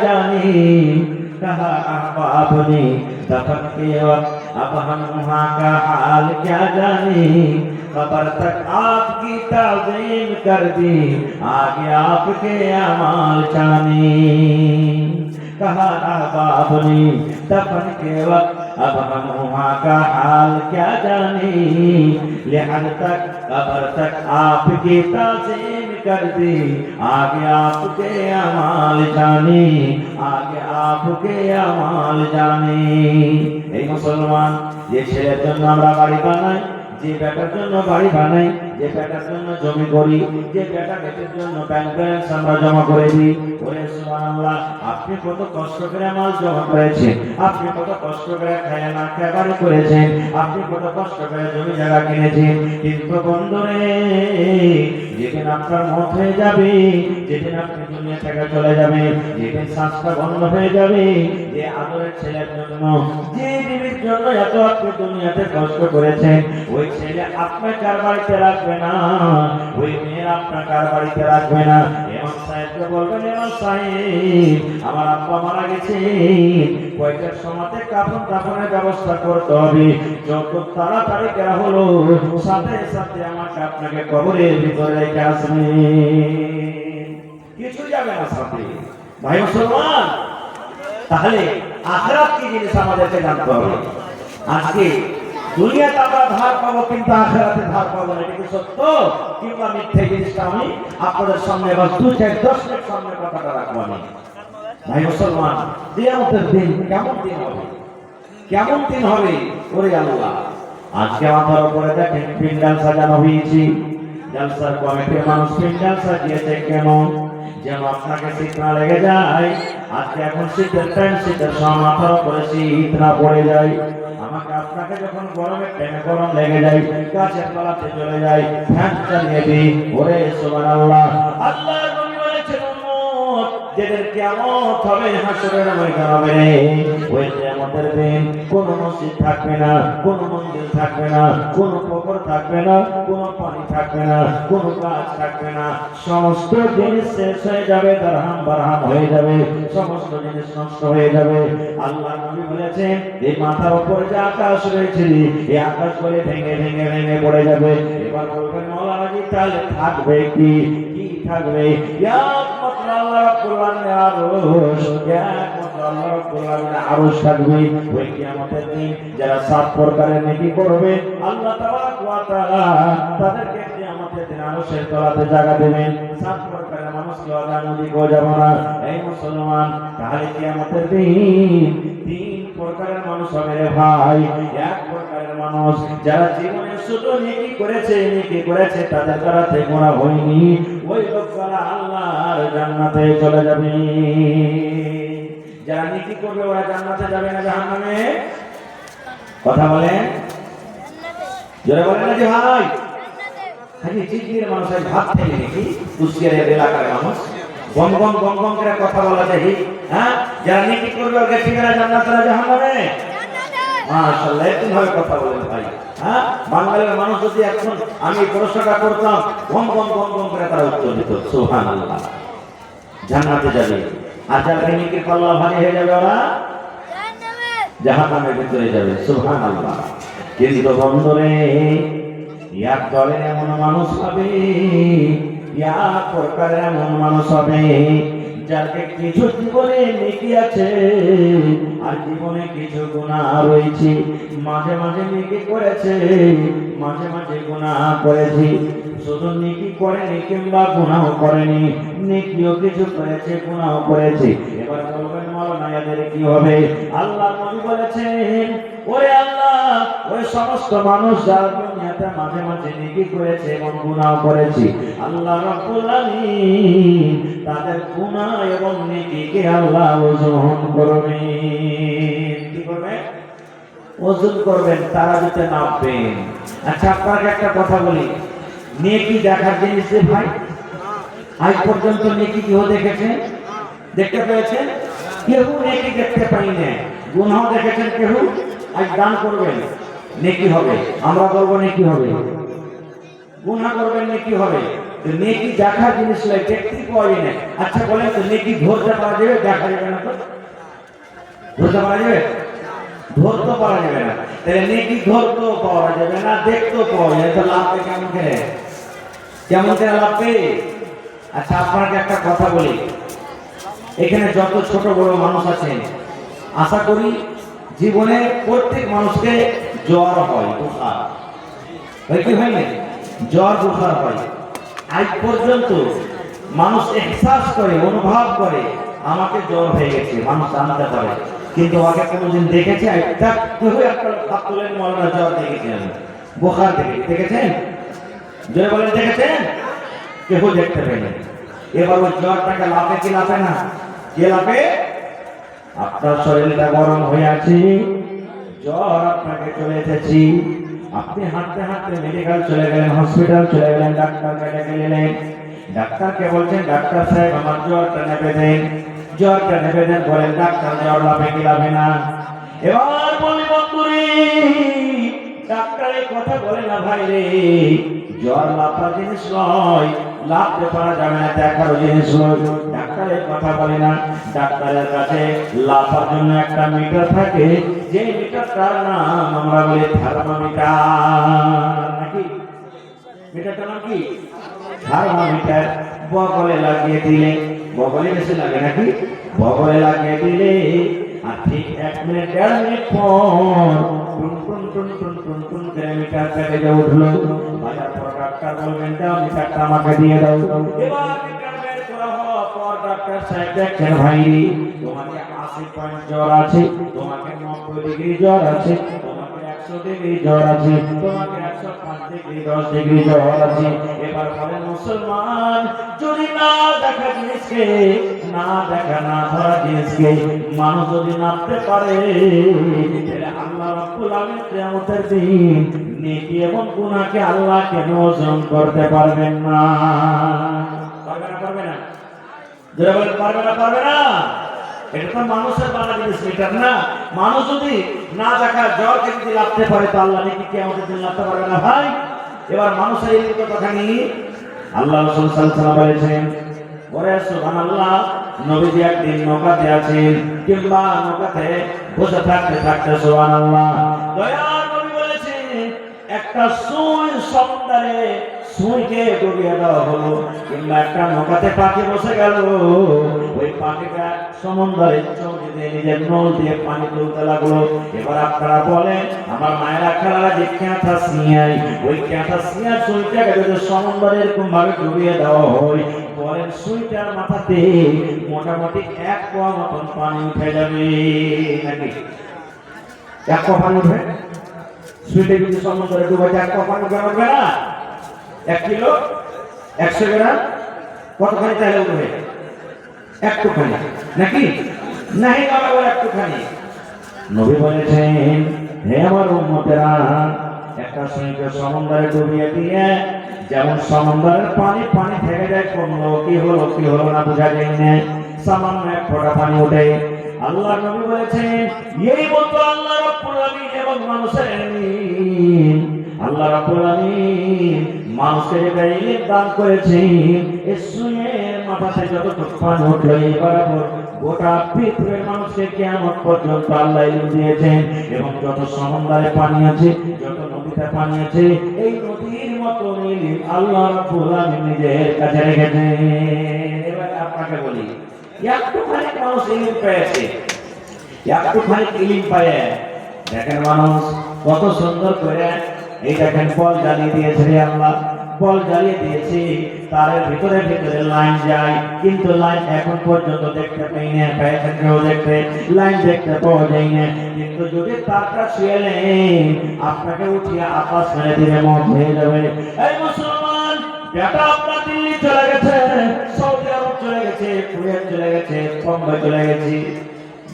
जानी कहा अहबाब ने दफन के वक्त अब हम वहाँ का हाल क्या जाने कब्र तक आपकी ताज़ीम कर दी आगे आपके अमाल जाने कहा अहबाब ने दफन के वक्त अब हम वहाँ का हाल क्या जाने लिहाज तक कब्र तक आपकी ताज़ीम कर दी आगे आपके अमाल जाने आगे आपके अमाल जाने এই মুসলমান যে ছেলের জন্য আমরা বাড়ি বানাই যে বেটার জন্য বাড়ি বানাই যে বেটার জন্য জমি করি যে বেটার জন্য ব্যাংক ব্যালেন্স আমরা জমা করে দিই ওরে সুবহানাল্লাহ আপনি কত কষ্ট করে মাল জমা করেছেন আপনি কত কষ্ট করে খায় না খেয়ে বাড়ি করেছেন আপনি কত কষ্ট করে জমি জায়গা কিনেছেন কিন্তু বন্ধুরে যেদিন আপনার মত হয়ে যাবে যেদিন আপনি দুনিয়া থেকে চলে যাবে যেদিন শ্বাসটা বন্ধ হয়ে যাবে যে আদরের ছেলের জন্য যে বিবির জন্য এত আপনি দুনিয়াতে কষ্ট করেছেন ওই ছেলে আপনার কার বাড়িতে রাখবে না ওই মেয়ের আপনার কার বাড়িতে রাখবে না এমন সাহেবকে বলবেন এমন সাহেব আমার আব্বা মারা গেছে কয়টার সময়তে কাফনের ব্যবস্থা করতে হবে যত তাড়াতাড়ি করা হলো সাথে সাথে আমাকে আপনাকে কবরের ভিতরে রেখে আসবে কিছু যাবে না সাথে ভাই মুসলমান তাহলে আখিরাত কি জিনিস আমাদেরকে জানতে হবে আজকে দুনিয়াতে আমরা ধার পাবো কিন্তু আখিরাতে ধার পাবো না এটা কি সত্য কিংবা মিথ্যে জিনিসটা আমি আপনাদের সামনে বা 2-10 মিনিট সামনে কথাটা রাখবো আমি ভাই মুসলমান কিয়ামতের দিন কেমন দিন হবে কেমন দিন হবে ওরে আল্লাহ আজকে মাথার উপরে দেখেন পিন্ডাল সাজানো হয়েছে জলসার কমিটির মানুষ পিন্ডাল সাজিয়েছে কেন যেন আপনাকে শীত না লেগে যায় আজকে এখন শীতের টাইম শীতের সময় মাথার উপরে শীত না পড়ে যায় আমাকে আপনাকে যখন গরমের টাইমে গরম লেগে যায় গাছের তলাতে চলে যায় ফ্যান চালিয়ে দিই ওরে সুবহানাল্লাহ আল্লাহ নবী বলেছেন উম্মত যেদের কিয়ামত হবে হাসরের ময়দান হবে ওই কিয়ামতের দিন কোন মসজিদ থাকবে না কোন মন্দির থাকবে না কোন পুকুর থাকবে না কোন পানি থাকবে না কোন গাছ থাকবে না সমস্ত জিনিস শেষ হয়ে যাবে দরহাম বারহাম হয়ে যাবে সমস্ত জিনিস নষ্ট হয়ে যাবে আল্লাহ নবী বলেছেন এই মাথার উপরে যে আকাশ রয়েছে এই আকাশ করে ভেঙে ভেঙে ভেঙে পড়ে যাবে এবার বলবেন মাওলানা জি তাহলে থাকবে কি কি থাকবে একমাত্র আল্লাহ রাব্বুল আলামিনের আরশ একমাত্র আল্লাহ রাব্বুল আলামিনের আরশ থাকবে ওই কিয়ামতের দিন যারা 7 প্রকারের নেকি করবে আল্লাহ তাবারক ওয়া তাআলা তাদেরকে কিয়ামতের দিন আরশের তলাতে জায়গা দেবেন 7 প্রকারের মানুষকে অজানুদি গো যাব না এই মুসলমান তাহলে কিয়ামতের দিন 3 প্রকারের মানুষ হবে রে ভাই এক প্রকারের মানুষ যারা জীবনে শুধু নেকি করেছে তাদের দ্বারাতে গোনা হয়নি ওই লোকরা আল্লাহর জান্নাতে চলে যাবে যারা নেকি করবে ওরা জান্নাতে যাবে না জাহান্নামে কথা বলেন জোরে বলেন না জি ভাই হাজি চিকির মানুষ আজ ভাত থেকে নাকি কুষ্টিয়ার এলাকার মানুষ গম গম গম গম করে কথা বলা যায় হ্যাঁ যারা নেকি করবে ওরা ঠিকানা জান্নাতে না জাহান্নামে মাশাআল্লাহ এরকমভাবে কথা বলেন ভাই হ্যাঁ বাঙালির মানুষ যদি এখন আমি প্রশ্নটা করতাম গম গম গম গম করে তারা উত্তর দিত সুবহানাল্লাহ জান্নাতে যাবে আর যারা নেকির পাল্লা ভারী হয়ে যাবে ওরা জাহান্নামের ভিতরে যাবে সুবহানাল্লাহ কিন্তু বন্ধুরে এক দলের এমন মানুষ হবে এক প্রকারের এমন মানুষ হবে যাকে কিছু জীবনে নেকি আছে আর জীবনে কিছু গুনাহ রয়েছে মাঝে মাঝে নেকি করেছে মাঝে মাঝে গুনাহ করেছে শুধু নেকি করেনি কিংবা গুনাহ করেনি নেকিও কিছু করেছে গুনাহ করেছে এবার বলবেন মাওলানা এদের কি হবে আল্লাহ নবী বলেছেন ওরে আল্লাহ ওই সমস্ত মানুষ যারা দুনিয়াতে মাঝে মাঝে নেকি করেছে এবং গুনাহ করেছে আল্লাহ রাব্বুল আলামিন তাদের গুনাহ এবং নেকিকে আল্লাহ ওজন করবেন কি করবেন ওজন করবেন তারা দিতে নামবেন আচ্ছা আপনাকে একটা কথা বলি নেকি দেখার জিনিস ভাই আজ পর্যন্ত নেকি কেউ দেখেছেন দেখতে পেয়েছেন কেউ নেকি দেখতে পাই না গুনাহ দেখেছেন কেউ আজ দান করবেন নেকি হবে আমরা বলবো নেকি হবে গুনাহ করবেন নেকি হবে তো নেকি দেখার জিনিস নয়, দেখতে পাওয়া যায় না। আচ্ছা বলেন তো নেকি ধরতে পারা যাবে? দেখা যাবে না তো? ধরতে পারা যাবে? ধরতে পারা যাবে না। তাহলে নেকি ধরতেও পাওয়া যাবে না, দেখতেও পাওয়া যাবে, তো লাভ কেমন করে? কেমন করে লাভ পেয়ে? আচ্ছা আপনাকে একটা কথা বলি, এখানে যত ছোট বড় মানুষ আছেন, আশা করি জীবনে প্রত্যেক মানুষকে জ্বর হয়, বুখার হয়, কি হয় না? জ্বর বুখার হয়। আজ পর্যন্ত মানুষ এহসাস করে, অনুভব করে আমাকে জ্বর হয়ে গেছে, মানুষ জানতে পারে, কিন্তু আগে কোনোদিন দেখেছে একটা কেউ একটা হাত তুলেন মৌলানা জ্বর দেখেছেন, বুখার দেখেছেন? জয় বলেন দেখেছেন? কেউ দেখতে পায়নি। এবার ওই জ্বরটাকে লাফে কি লাফে না? কে লাফে? আপনার শরীরটা গরম হয়ে আছে, জ্বর আপনাকে চলে এসেছি, আপনি হাঁটতে হাঁটতে মেডিকেল চলে গেলেন, হসপিটাল চলে গেলেন, ডাক্তারকে ডেকে নিলেন, ডাক্তারকে বলছেন ডাক্তার সাহেব আমার জ্বরটা নেবে দেন, জ্বরটা নেবে দেন। বলেন ডাক্তার জ্বর লাভে কি লাভে না? এবার বলি বন্ধুরে, ডাক্তার এই কথা বলে না ভাই রে, জ্বর লাফার জিনিস নয়, লাভতে পারা যাবে না, দেখারও জিনিস নয়। ডাক্তার এই কথা বলে না, ডাক্তারের কাছে লাফার জন্য একটা মিটার থাকে, যে মিটারটার নাম আমরা বলি থার্মোমিটার, নাকি? মিটারটার নাম কি? থার্মোমিটার। বগলে লাগিয়ে দিলে, বগলে বেশি লাগে নাকি? বগলে লাগিয়ে দিলে আর ঠিক 1 মিনিট 1.5 মিনিট পর টুন টুন টুন টুন টুন টুন করে মিটার বেজে উঠলো। বাজার পর ডাক্তার বলবেন দাও মিটারটা আমাকে দিয়ে দাও। এবার মিটার বের করা হওয়ার পর ডাক্তার সাহেব দেখছেন ভাই তোমাকে 80 পয়েন্ট জ্বর আছে, তোমাকে 90 ডিগ্রি জ্বর আছে, তোমাকে 100 ডিগ্রি জ্বর আছে, তোমাকে 105 ডিগ্রি 10 ডিগ্রি জ্বর আছে। এবার বলেন মুসলমান, যদি না দেখা জিনিসকে, না দেখা না ধরা জিনিসকে মানুষ যদি নামতে পারে, তাহলে আল্লাহ রাব্বুল আলামিন কিয়ামতের দিন নেকি এবং গুনাহকে আল্লাহ কেন ওজন করতে পারবেন না? পারবে না? পারবে না? যারা বলেন পারবে না, পারবে না। এটা তো মানুষের বানা জিনিস, মিটার না। মানুষ যদি না দেখা জ্বরকে যদি লাভতে পারে, তো আল্লাহ নেকি কিয়ামতের দিন লাভতে পারবে না ভাই? এবার মানুষের এই কথাখানি আল্লাহ রাসূল সাল্লাল্লাহু আলাইহি ওয়াসাল্লাম বলেছেন, ওরে সুবহানাল্লাহ, নবীজি একদিন নৌকাতে আছেন, কিংবা নৌকাতে বসে থাকতে থাকতে সুবহানাল্লাহ দয়ার নবী বলেছেন একটা সুই সমুদ্রে সুইকে ডুবিয়ে দেওয়া হলো, কিংবা একটা নৌকাতে পাখি বসে গেল, ওই পাখিটা সমুদ্রের চৌকি দিয়ে নিজের নল দিয়ে পানি তুলতে লাগলো। এবার আপনারা বলেন আমার মায়েরা খেলারা যে ক্যাঁথা সিয়াই, ওই ক্যাঁথা সিয়া সুইটাকে যদি সমুদ্রে এরকম ভাবে ডুবিয়ে দেওয়া হয়, বলেন সুইটার মাথাতে মোটামুটি 1 পোয়া মতন পানি উঠে যাবে নাকি? 1 পোয়া পানি উঠবে? সুইটে যদি সমুদ্রে ডুবে 1 পোয়া পানি উঠবে না? 1 কিলো 100 গ্রাম কতখানি তাহলে উঠবে? একটুখানি নাকি? নাহি বাবা বলে একটুখানি। নবী বলেছেন হে আমার উম্মতেরা, একটা সুইকে সমুদ্রে ডুবিয়ে দিয়ে যেমন সমুদ্রের পানি পানি থেকে যায়, কমলো কি হলো কি হলো না বোঝা যায় না, সামান্য 1 ফোঁটা পানি ওঠে। আল্লাহ নবী বলেছেন এই মতো আল্লাহ রাব্বুল আলামিন এবং মানুষের ইলম, আল্লাহ রাব্বুল আলামিন মানুষকে যে ইলম দান করেছেন, এই সুয়ের মাথাতে যতটুকু পানি উঠলো এই বরাবর গোটা পৃথিবীর মানুষকে কিয়ামত পর্যন্ত আল্লাহ ইলম দিয়েছেন। এবং যত সমুদ্রে পানি আছে, যত নদীতে পানি আছে, এই নদীর মতো ইলম আল্লাহ রাব্বুল আলামিন নিজের কাছে রেখেছেন। এবার আপনাকে বলি, একটুখানি মানুষ ইলম পেয়েছে, একটুখানি ইলম পায়, দেখেন মানুষ কত সুন্দর করে এই দেখেন বল জ্বালিয়ে দিয়েছে রে আল্লাহ, বল জ্বালিয়ে দিয়েছি, তারের ভিতরে ভিতরে লাইন যায়, কিন্তু লাইন এখন পর্যন্ত দেখতে পাই না, পেয়েছেন কেউ দেখতে? লাইন দেখতে পাওয়া যায় না। কিন্তু যদি তারটা ছুঁয়ে নেন, আপনাকে উঠিয়ে আকাশ মেরে দিলে মত হয়ে যাবে। এই মুসলমান বেটা আপনার দিল্লি চলে গেছে, সৌদি আরব চলে গেছে, কুয়েত চলে গেছে, বোম্বে চলে গেছে,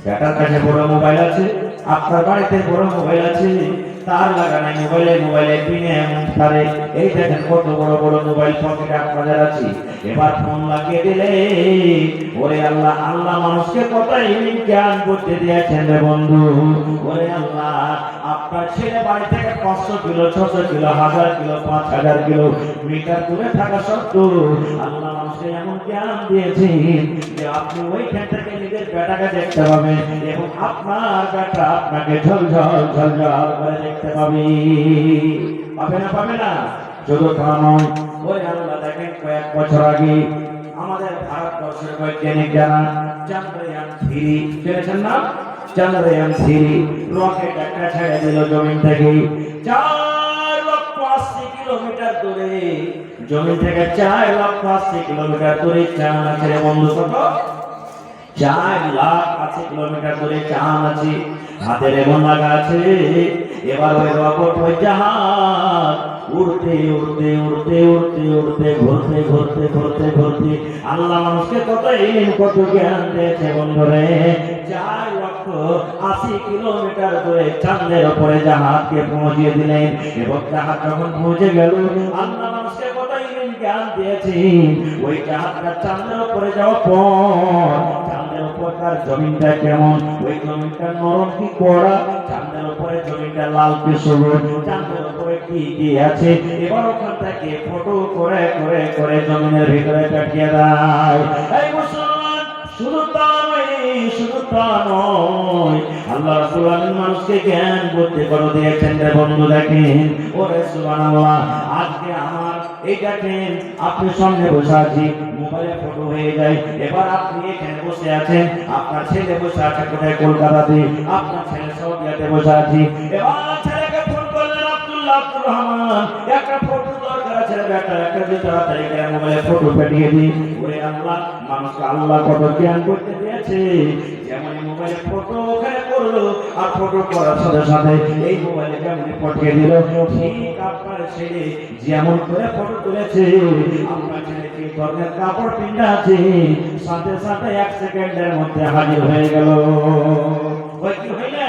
বেটার কাছে বড় মোবাইল আছে, আপনার বাড়িতে বড় মোবাইল আছে, তার লাগানো মোবাইলে পিনে এমন তারে, এই দেখেন কত বড় বড় মোবাইল পকেটে আপনাদের আছে। এবার ফোন লাগিয়ে দিলে ওরে আল্লাহ, আল্লাহ মানুষকে কত ইলম জ্ঞান করতে দিয়েছেন রে বন্ধু। ওরে আল্লাহ, আপনার ছেলে বাড়ি থেকে 500 kilo 600 kilo 1000 kilo 5000 kilometre দূরে থাকা সত্ত্বেও আল্লাহ মানুষকে এমন জ্ঞান দিয়েছেন যে আপনি ওইখান থেকে নিজের বেটাকে দেখতে পাবেন এবং আপনার বেটা আপনাকে ঝলঝল ঝলঝল করে দেখতে পাবে। পাবে না? শুধু তা নয়, ওই আল্লাহ দেখেন কয়েক বছর আগে আমাদের ভারতবর্ষের বৈজ্ঞানিক যারা চন্দ্রয়ান-3 শুনেছেন না? চন্দ্রয়ান-3 রকেট একটা ছেড়ে দিল জমিন থেকে 4,80,000 কিলোমিটার দূরে। জমিন থেকে 4,80,000 কিলোমিটার দূরে চাঁদ আছে বন্ধু। কত? 4,80,000 কিলোমিটার দূরে চাঁদ আছে, হাতের এমন লাগা আছে। এবার ওই রকেট ওই জাহাজ উড়তে উড়তে উড়তে উড়তে উড়তে ঘুরতে ঘুরতে ঘুরতে ঘুরতে আল্লাহ মানুষকে কত ইলম কত জ্ঞান দিয়েছে বন্ধুরে। 4,80,000 কিলোমিটার দূরে চাঁদের উপরে জাহাজকে পৌঁছিয়ে দিলেন এবং জাহাজ যখন পৌঁছে গেল আল্লাহ মানুষকে কত ইলম জ্ঞান দিয়েছে। ওই জাহাজটা চাঁদের উপরে যাওয়ার পর চাঁদের উপর তার জমিনটা কেমন, ওই জমিনটা নরম কি কড়া, চাঁদের উপরে জমিনটা লাল কি সবুজ, চাঁদের উপরে কি কি আছে। এবার ওখান থেকে ফটো করে করে করে জমিনের ভিতরে পাঠিয়ে দেয়। এই মুসলমান, শুধু তা নয়, আল্লাহ রাব্বুল আলামিন মানুষকে জ্ঞান বুদ্ধি করে দিয়েছেন রে বন্ধু। দেখেন ওরে সুবহানাল্লাহ, আজকে আমার এই দেখেন আপনি সামনে বসে আছি, মোবাইলে ফটো হয়ে যায়। এবার আপনি এখানে বসে আছেন, আপনার ছেলে বসে আছে কোথায় কলকাতাতে, আপনার ছেলে সৌদিয়াতে বসে আছে। এবার ছেলেকে ফোন করলেন, আব্দুল্লাহ আব্দুর রহমান একটা ফটো দরকার আছে বেটা, একটা যে তাড়াতাড়ি করে মোবাইলে ফটো পাঠিয়ে দিই। ওরে আল্লাহ, মানুষকে আল্লাহ কত জ্ঞান করতে দিয়েছে। যেমন মোবাইলে ফটো ওখানে করলো আর ফটো করার সাথে সাথে এই মোবাইলে যেমন পাঠিয়ে দিল, ঠিক আপনার ছেলে যেমন করে ফটো তুলেছে, আপনার ছেলে কি ধরনের কাপড় পিন্ডা আছে, সাথে সাথে 1 সেকেন্ডের মধ্যে হাজির হয়ে গেল। ওই কি হয় না?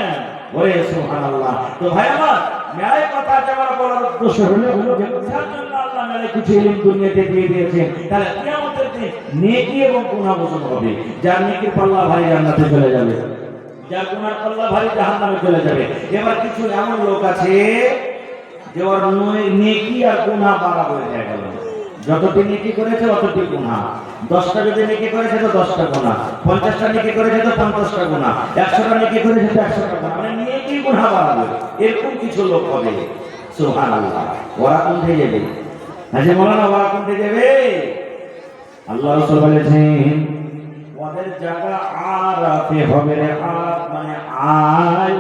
ওরে সুবহানাল্লাহ। তো ভাই আমার মেলায় কথা যাওয়ার বলার উদ্দেশ্য হলো যার জন্য আল্লাহ মেলায় কিছু ইলম দুনিয়াতে দিয়ে দিয়েছেন, তাহলে কিয়ামতের দিন নেকি এবং গুনাহ বচন হবে। যার নেকির পাল্লা ভারী জান্নাতে চলে যাবে, যার গুনার পাল্লা ভারী জাহান্নামে চলে যাবে। এবার কিছু এমন লোক আছে যে ওর নেকি আর গুনাহ বাড়াবে হয়ে গেল। যতটি নেকি করেছে অতটি গুনাহ। 10টা যদি নেকি করেছে তো 10টা গুনাহ, 50টা নেকি করেছে তো 50টা গুনাহ, 100টা নেকি করেছে তো 100টা গুনাহ, মানে নেকি গুনাহ বাড়াবে। এরকম কিছু লোক হবে। সুবহানাল্লাহ। ওরা কোনটা যাবে? আচ্ছা মাওলানা, ওরা কোনটা যাবে? আল্লাহ রাসূল বলেছেন ওদের জায়গা আরাফে হবে রে। আরাফ মানে আল,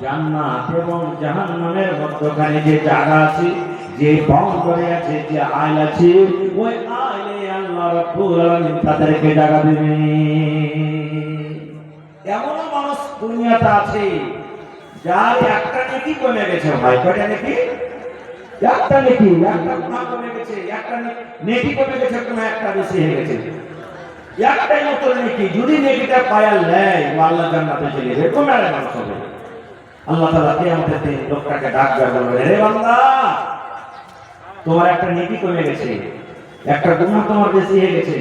জান্নাত এবং জাহান্নামের মধ্যখানে যে জায়গা আছে, যে বাউন্ডারি আছে, যে আইল আছে, ওই আইলে আল্লাহ রাব্বুল আলামিন তাদেরকে জায়গা দেবেন। এমন মানুষ দুনিয়াতে আছে যার একটা নেকি কমে গেছে। ভাই কয়টা নেকি? একটা নেকি, একটা গুনাহ কমে গেছে, একটা নেকি কমে গেছে, কোনো একটা বেশি হয়ে গেছে। একটাই মত নেকি, যদি নেকিটা পায়াল নেয় ও আল্লাহ জান্নাতে চলে যাবে। কোন আরে মানুষ হবে? আল্লাহ তাআলা কিয়ামতের দিন লোকটাকে ডাকবে, বলবে রে বান্দা, তোমার একটা নেকি কমে গেছে, একটা গুনাহ তোমার বেশি হয়ে গেছে।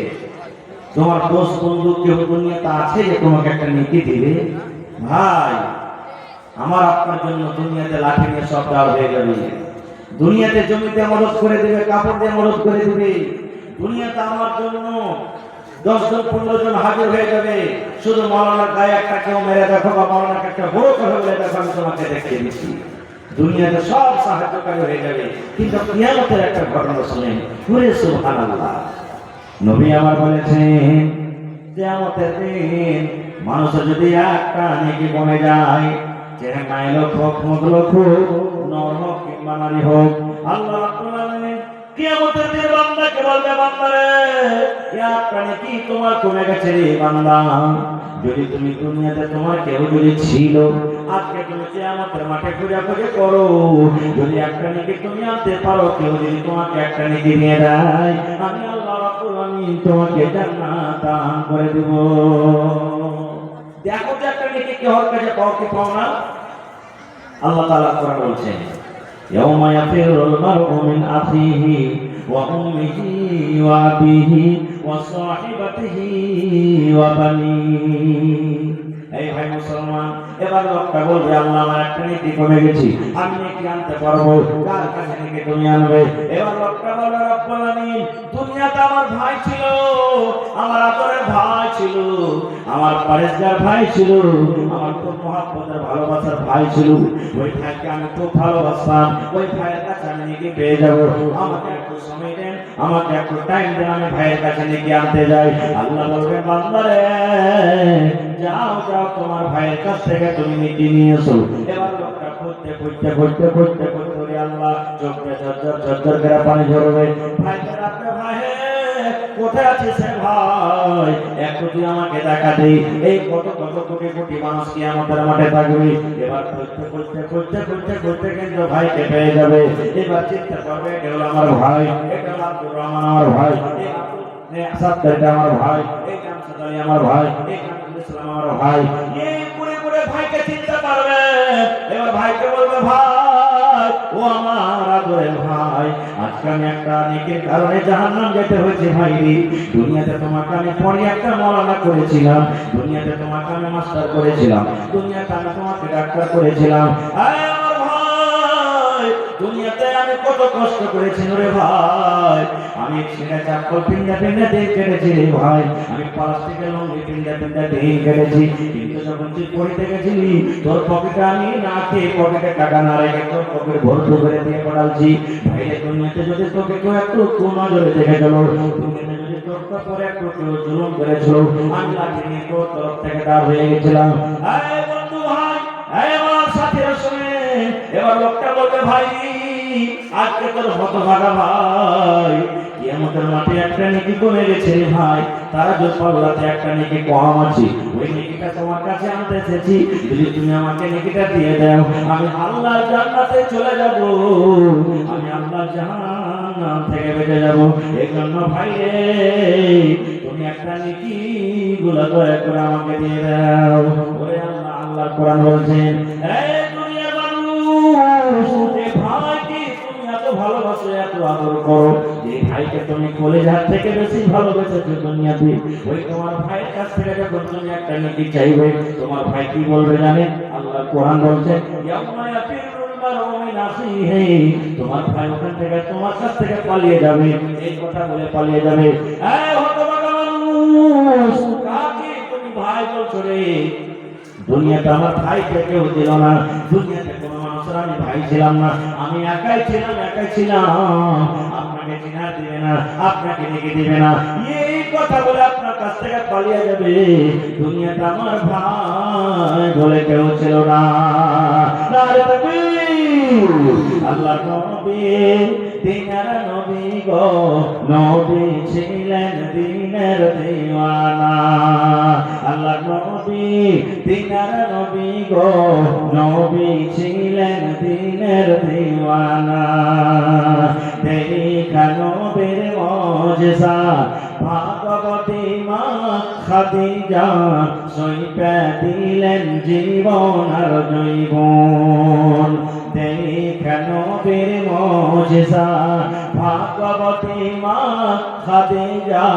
তোমার দোস্ত বন্ধু কেউ দুনিয়াতে আছে যে তোমাকে একটা নেকি দিবে? ভাই আমার আপনার জন্য দুনিয়াতে লাঠি নিয়ে সব দাঁড় হয়ে যাবে। দুনিয়াতে জমিতে মদত করে দিবে, কাপড় দিয়ে মদত করে দিবে। দুনিয়াতে আমার জন্য 10 জন 15 জন হাজির হয়ে যাবে। শুধু মাওলানার গায়ে একটা কেউ মেরে দেখো বা মাওলানাকে একটা বড় কথা বলে দেখো, আমি তোমাকে দেখিয়ে দিচ্ছি। দুনিয়াতে সব সাহায্যকারী হয়ে যাবে, কিন্তু কিয়ামতের একটা ঘটনা শুনেন। পুরে সুবহানাল্লাহ। নবী আমার বলেছেন কিয়ামতের দিন মানুষের যদি একটা নেকি কমে যায়, চেহারায় লোক হোক, মতলব হোক, নর হোক কিংবা নারী হোক, আল্লাহ রাব্বুল আলামিন কিয়ামতের দিন বান্দাকে বলবে, বান্দা রে, একটা নেকি তোমার কমে গেছে রে বান্দা। যদি তুমি দুনিয়াতে তোমার কেউ যদি ছিল, আজকে তুমি কিয়ামতের মাঠে খোঁজাখুঁজি করো, যদি একটা নেকি তুমি আনতে পারো, কেউ যদি তোমাকে একটা নেকি নিয়ে দেয়, আমি আল্লাহ রাব্বুল আলামিন তোমাকে জান্নাত দান করে দেব। দেখো যে একটা নেকি নেকি ওর কাছে পাও কি পাও না? আল্লাহ তাআলা কোরআন বলছেন ইয়াউমা ইয়াফিরুল মারউ মিন আখিহি ওয়া উম্মিহি ওয়া আবিহি ওয়া সাহিবাতিহি ওয়া বানিহি। এই ভাই মুসলমান, এবার লোকটা বলবে আল্লাহ আমার একটা নেকি কমে গেছি, আমি নেকি আনতে পারবো, কার কাছে নেকি তুমি আনবে? এবার লোকটা বলবে রব্বুল আলামিন, দুনিয়াতে আমার ভাই ছিল, আমার আদরের ভাই ছিল, আমার পরেশগার ভাই ছিল, আমার খুব মহব্বতের ভালোবাসার ভাই ছিল, ওই ভাইকে আমি খুব ভালোবাসতাম, ওই ভাইয়ের কাছে আমি নেকি পেয়ে যাবো, আমাকে একটু সময় দেন, আমাকে একটু টাইম দেন, আমি ভাইয়ের কাছে নেকি আনতে যাই। আল্লাহ বলবে বান্দারে যাও যাও, তোমার ভাইয়ের কাছ থেকে তুমি নেকি নিয়ে এসো। এবার লোকটা খুঁজতে খুঁজতে খুঁজতে খুঁজতে খুঁজতে আল্লাহ চোখে ঝরঝর ঝরঝর করে পানি ঝরবে। ভাইকে ডাকবে, ভাই কোথায় আছিস রে ভাই, একটু তুই আমাকে দেখা দে। এই কত কত কোটি কোটি মানুষ কি আমাদের মাঠে থাকবে। এবার খুঁজতে খুঁজতে খুঁজতে খুঁজতে খুঁজতে কিন্তু ভাইকে পেয়ে যাবে। এবার চিন্তা করবে এটা হলো আমার ভাই, এটা হলো আব্দুর রহমান আমার ভাই, এই আসাদটা আমার ভাই, এই জামশেদ আলী আমার ভাই, এই কামরুল ইসলাম আমার ভাই। এই করে করে ভাইকে চিনতে পারবে। এবার ভাইকে বলবে ভাই ও আমার আদরের ভাই, আজকে আমি একটা নেকির কারণে জাহান্নাম যেতে হয়েছে ভাই রে। দুনিয়াতে তোমাকে আমি পরে একটা মওলানা করেছিলাম, দুনিয়াতে তোমাকে আমি মাস্টার করেছিলাম, দুনিয়াতে আমি তোমাকে ডাক্তার করেছিলাম। আয় আমার ভাই, দুনিয়াতে আমি কত কষ্ট করেছি রে ভাই, আমি ছেঁড়া চাকর পিন্ডা পিন্ডা দিন কেটেছি রে ভাই, আমি প্লাস্টিকের লঙ্গি পিন্ডা পিন্ডা দিন কেটেছি। কিন্তু যখন তুই পড়িতে গেছিলি তোর পকেটে আমি না খেয়ে পকেটে টাকা না রেখে তোর পকেট ভর্তি করে দিয়ে পড়ালছি। ভাইরে দুনিয়াতে যদি তোকে কেউ একটু নজরে দেখে গেল, দুনিয়াতে যদি তোর পরে একটু কেউ জুলুম করেছিল, আমি লাঠি নিয়ে তোর তরফ থেকে দাঁড় হয়ে গেছিলাম। আয় বন্ধু ভাই, আয় আমার সাথীরা শুনেন। এবার লোকটা বলবে ভাই আজকে তোর হতভাগা ভাই কিয়ামতের মাঠে একটা নেকি কমে গেছে রে ভাই, তারা যে পাল্লাতে একটা নেকি কম আছে, ওই নেকিটা তোমার কাছে আনতে এসেছি, যদি তুমি আমাকে নেকিটা দিয়ে দাও আমি আল্লাহর জান্নাতে চলে যাব, আমি আল্লাহর জাহান্নাম থেকে বেঁচে যাব। এই জন্য ভাই রে তুমি একটা নেকি গুলো দয়া করে আমাকে দিয়ে দাও। ওরে আল্লাহ, আল্লাহর কোরআন বলছেন এই দুনিয়ার মানুষ এই ভাইকে তুমি এত ভালোবাসো, এত আদর করো, যে ভাইকে তুমি কলিজার থেকে বেশি ভালোবেসেছো দুনিয়াতে, ওই তোমার ভাইয়ের কাছ থেকে যখন তুমি একটা নেকি চাইবে, তোমার ভাই কি বলবে জানেন? আল্লাহ কোরআন বলছে ইয়াউমা ইয়াফিরুল মারউ মিন আখিহি, তোমার ভাই ওখান থেকে তোমার কাছ থেকে পালিয়ে যাবে, এই কথা বলে পালিয়ে যাবে। এই হতভাগা মানুষ, কাকে তুমি ভাই বলছো রে? দুনিয়াতে আমার ভাইকে কেউ দিল না, দুনিয়াতে কোনো মানুষের আমি ভাই ছিলাম না, আমি একাই ছিলাম, একাই ছিলাম, আপনাকে চিনা দিবে না, আপনাকে ডেকে দিবে না, এই কথা বলে আপনার কাছ থেকে পালিয়ে যাবে। দুনিয়াতে আমার ভাই বলে কেউ ছিল না। নারে তাকবীর! আল্লাহ নবী দিনের নবী গো, নবী ছিলেন দিনের দিওয়ানা। আল্লাহ নবী দিনের নবী গো, নবী ছিলেন দিনের দিওয়ানা। দেখা নবীর মুজিজা ভাগবতী মা খাদিজা, সইপে দিলেন জীবন আর জৈবন। দেখা নবীর মুজিজা ভাগবতী মা খাদিজা,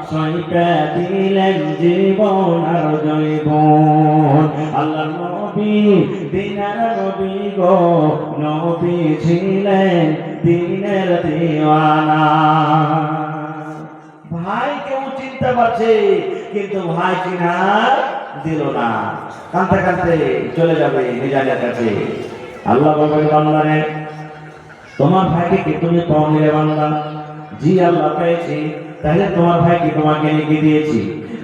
সইপে দিলেন জীবন আর জৈবন। আল্লাহ নবী দিনের নবী গো, নবী ছিলেন দিনের দিওয়ানা। ভাই কেউ চিনতে পারছে, কিন্তু ভাই চিনা দিল না, কাঁদতে কাঁদতে চলে যাবে নিজের কাছে। আল্লাহ বলবে বান্দারে তোমার ভাইকে কি তুমি পাওনি রে বান্দা? জি আল্লাহ পেয়েছি। তাহলে তোমার ভাই কি তোমাকে নেকি দিয়েছি?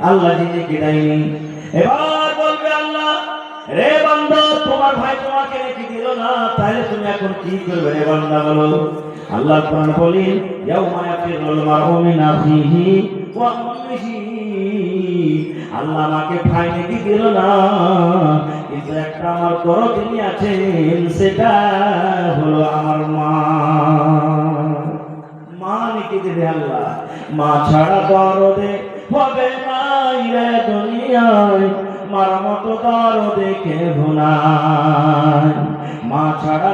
আল্লাহ জি নেকি দেয়নি। এবার বলবে আল্লাহ রে বান্দা তোমার ভাই তোমাকে নেকি দিল না, তাহলে তুমি এখন কি করবে রে বান্দা বলো? আল্লাহ কোরআন বলেন ইয়াউমা ইয়াফিরুল মারউ মিন আখিহি ওয়া উম্মিহি। আল্লাহ আমাকে ভাই নেকি দিল না, কিন্তু একটা আমার বড় তিনি আছেন, সেটা হলো আমার মা। মা নেকি দেবে আল্লাহ, মা ছাড়া দরদে হবে নাই রে দুনিয়ায়, মার মতো দরদে কেহ নাই। মা ছাড়া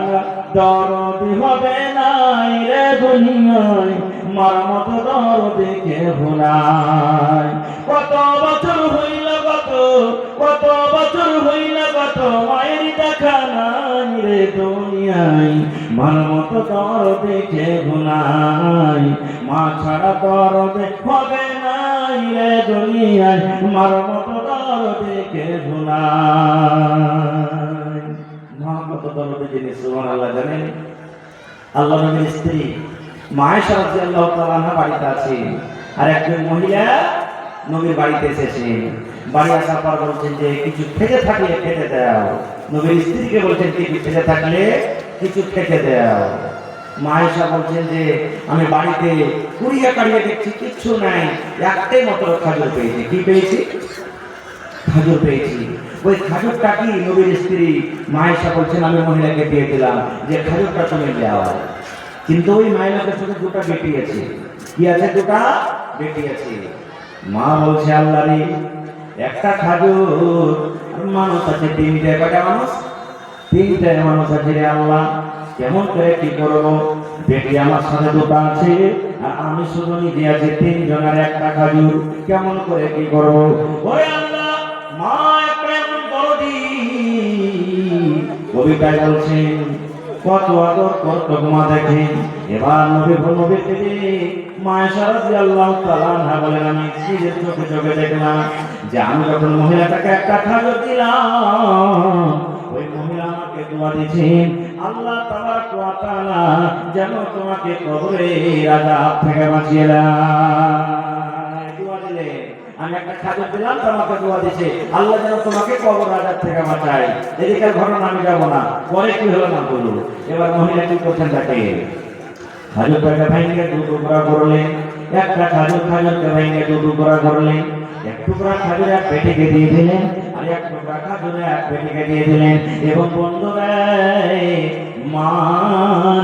দরদি হবে নাই রে দুনিয়ায়, মার মতো দরদে কেহ নাই। কত বছর হইল কত বছর হইল কত মায়ের দেখা নাই রে দুনিয়ায়, মার মতো দরদে কেহ নাই। মা ছাড়া দরদে হবে নাই রে দুনিয়ায়, মার মতো দরদে কেহ নাই। মা কত দরদে জিনিস সুবহানাল্লাহ জানেন? আল্লাহ নবীর স্ত্রী মা আয়েশা রাদিয়াল্লাহু তাআলা আনহা বাড়িতে আছে, আর একজন মহিলা নবীর বাড়িতে এসেছেন। বাড়ি আসার পর বলছেন যে কিছু খেতে থাকলে খেতে দাও। নবীর স্ত্রীকে বলছেন কিছু খেতে থাকলে কিছু খেতে দাও। মা আয়েশা বলছেন যে আমি বাড়িতে কুড়িয়ে কাড়িয়ে দেখছি কিচ্ছু নাই, একটাই মাত্র খাজুর পেয়েছি। কি পেয়েছি? খাজুর পেয়েছি। ওই খাজুরটা কি নবীর স্ত্রী মা আয়েশা বলছেন আমি মহিলাকে দিয়ে দিলাম যে খাজুরটা তুমি দাও। কিন্তু ওই মহিলাদের সাথে দুটো বেটি আছে। কি আছে? দুটা বেটি আছে। মা বলছে আল্লাহ রে, একটা খাজুর মানুষ আছে তিনটে। কটা মানুষ? তিনটে মানুষ আছে রে আল্লাহ, কেমন করে কি করবো? বেটি আমার সাথে দুটো আছে আর আমি শুধু নিজে আছি তিনজনের একটা খাজুর, কেমন করে কি করবো? ওরে আল্লাহ, মা একটা এমন দরদি। কবিতায় বলছেন কত আদর করত মা দেখেন। এবার নবীর থেকে মা আয়েশা রাদিয়াল্লাহু তাআলা আনহা বলেন আমি নিজের চোখে চোখে দেখলাম যে আমি যখন মহিলাটাকে একটা খাজুর দিলাম, ওই মহিলা আমাকে দোয়া দিয়েছেন আল্লাহ তাবারক ওয়া তাআলা যেন তোমাকে কবরের আযাব থেকে বাঁচিয়ে দেয়। দোয়া দিলেন, আমি একটা খাজুর দিলাম, তোমাকে দোয়া দিয়েছে আল্লাহ যেন তোমাকে কবর আযাব থেকে বাঁচায়। এদিকের ঘটনা আমি যাব না, পরে কি হলো না বলবো। এবার মহিলা কি করছেন তাকে খাজুরটাকে ভেঙে দু টুকরা করলেন। একটা খাজুরকে ভেঙে দু টুকরা করলেন। এক টুকরা খাজুর এক পেটিকে দিয়ে দিলেন, আর এক টুকরা খাজুর এক পেটিকে দিয়ে দিলেন। এবং বন্ধুরা মা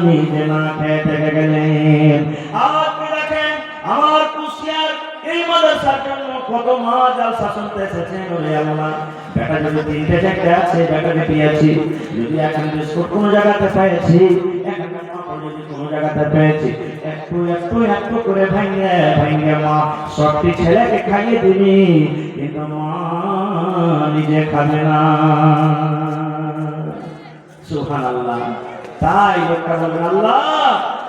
নিজে না খেয়ে থেকে গেলেন। আপনি দেখেন আমার কুশিয়ার এই মাদ্রাসার জন্য কত মা জালসা শুনতে এসেছেন। ওরে আল্লাহ, বেটা যদি তিনটে চারটে আছে, বেটা বেটি আছে, যদি এখন বিস্কুট কোনো জায়গাতে পেয়েছি, এখন যদি কোনো জায়গাতে পেয়েছি, একটু একটু একটু করে ভাঙে ভাঙে মা সবটি ছেলেকে খাইয়ে দিবি, কিন্তু মা নিজে খাবে না। সুবহানাল্লাহ। তাই লোকটা বলবেন আল্লাহ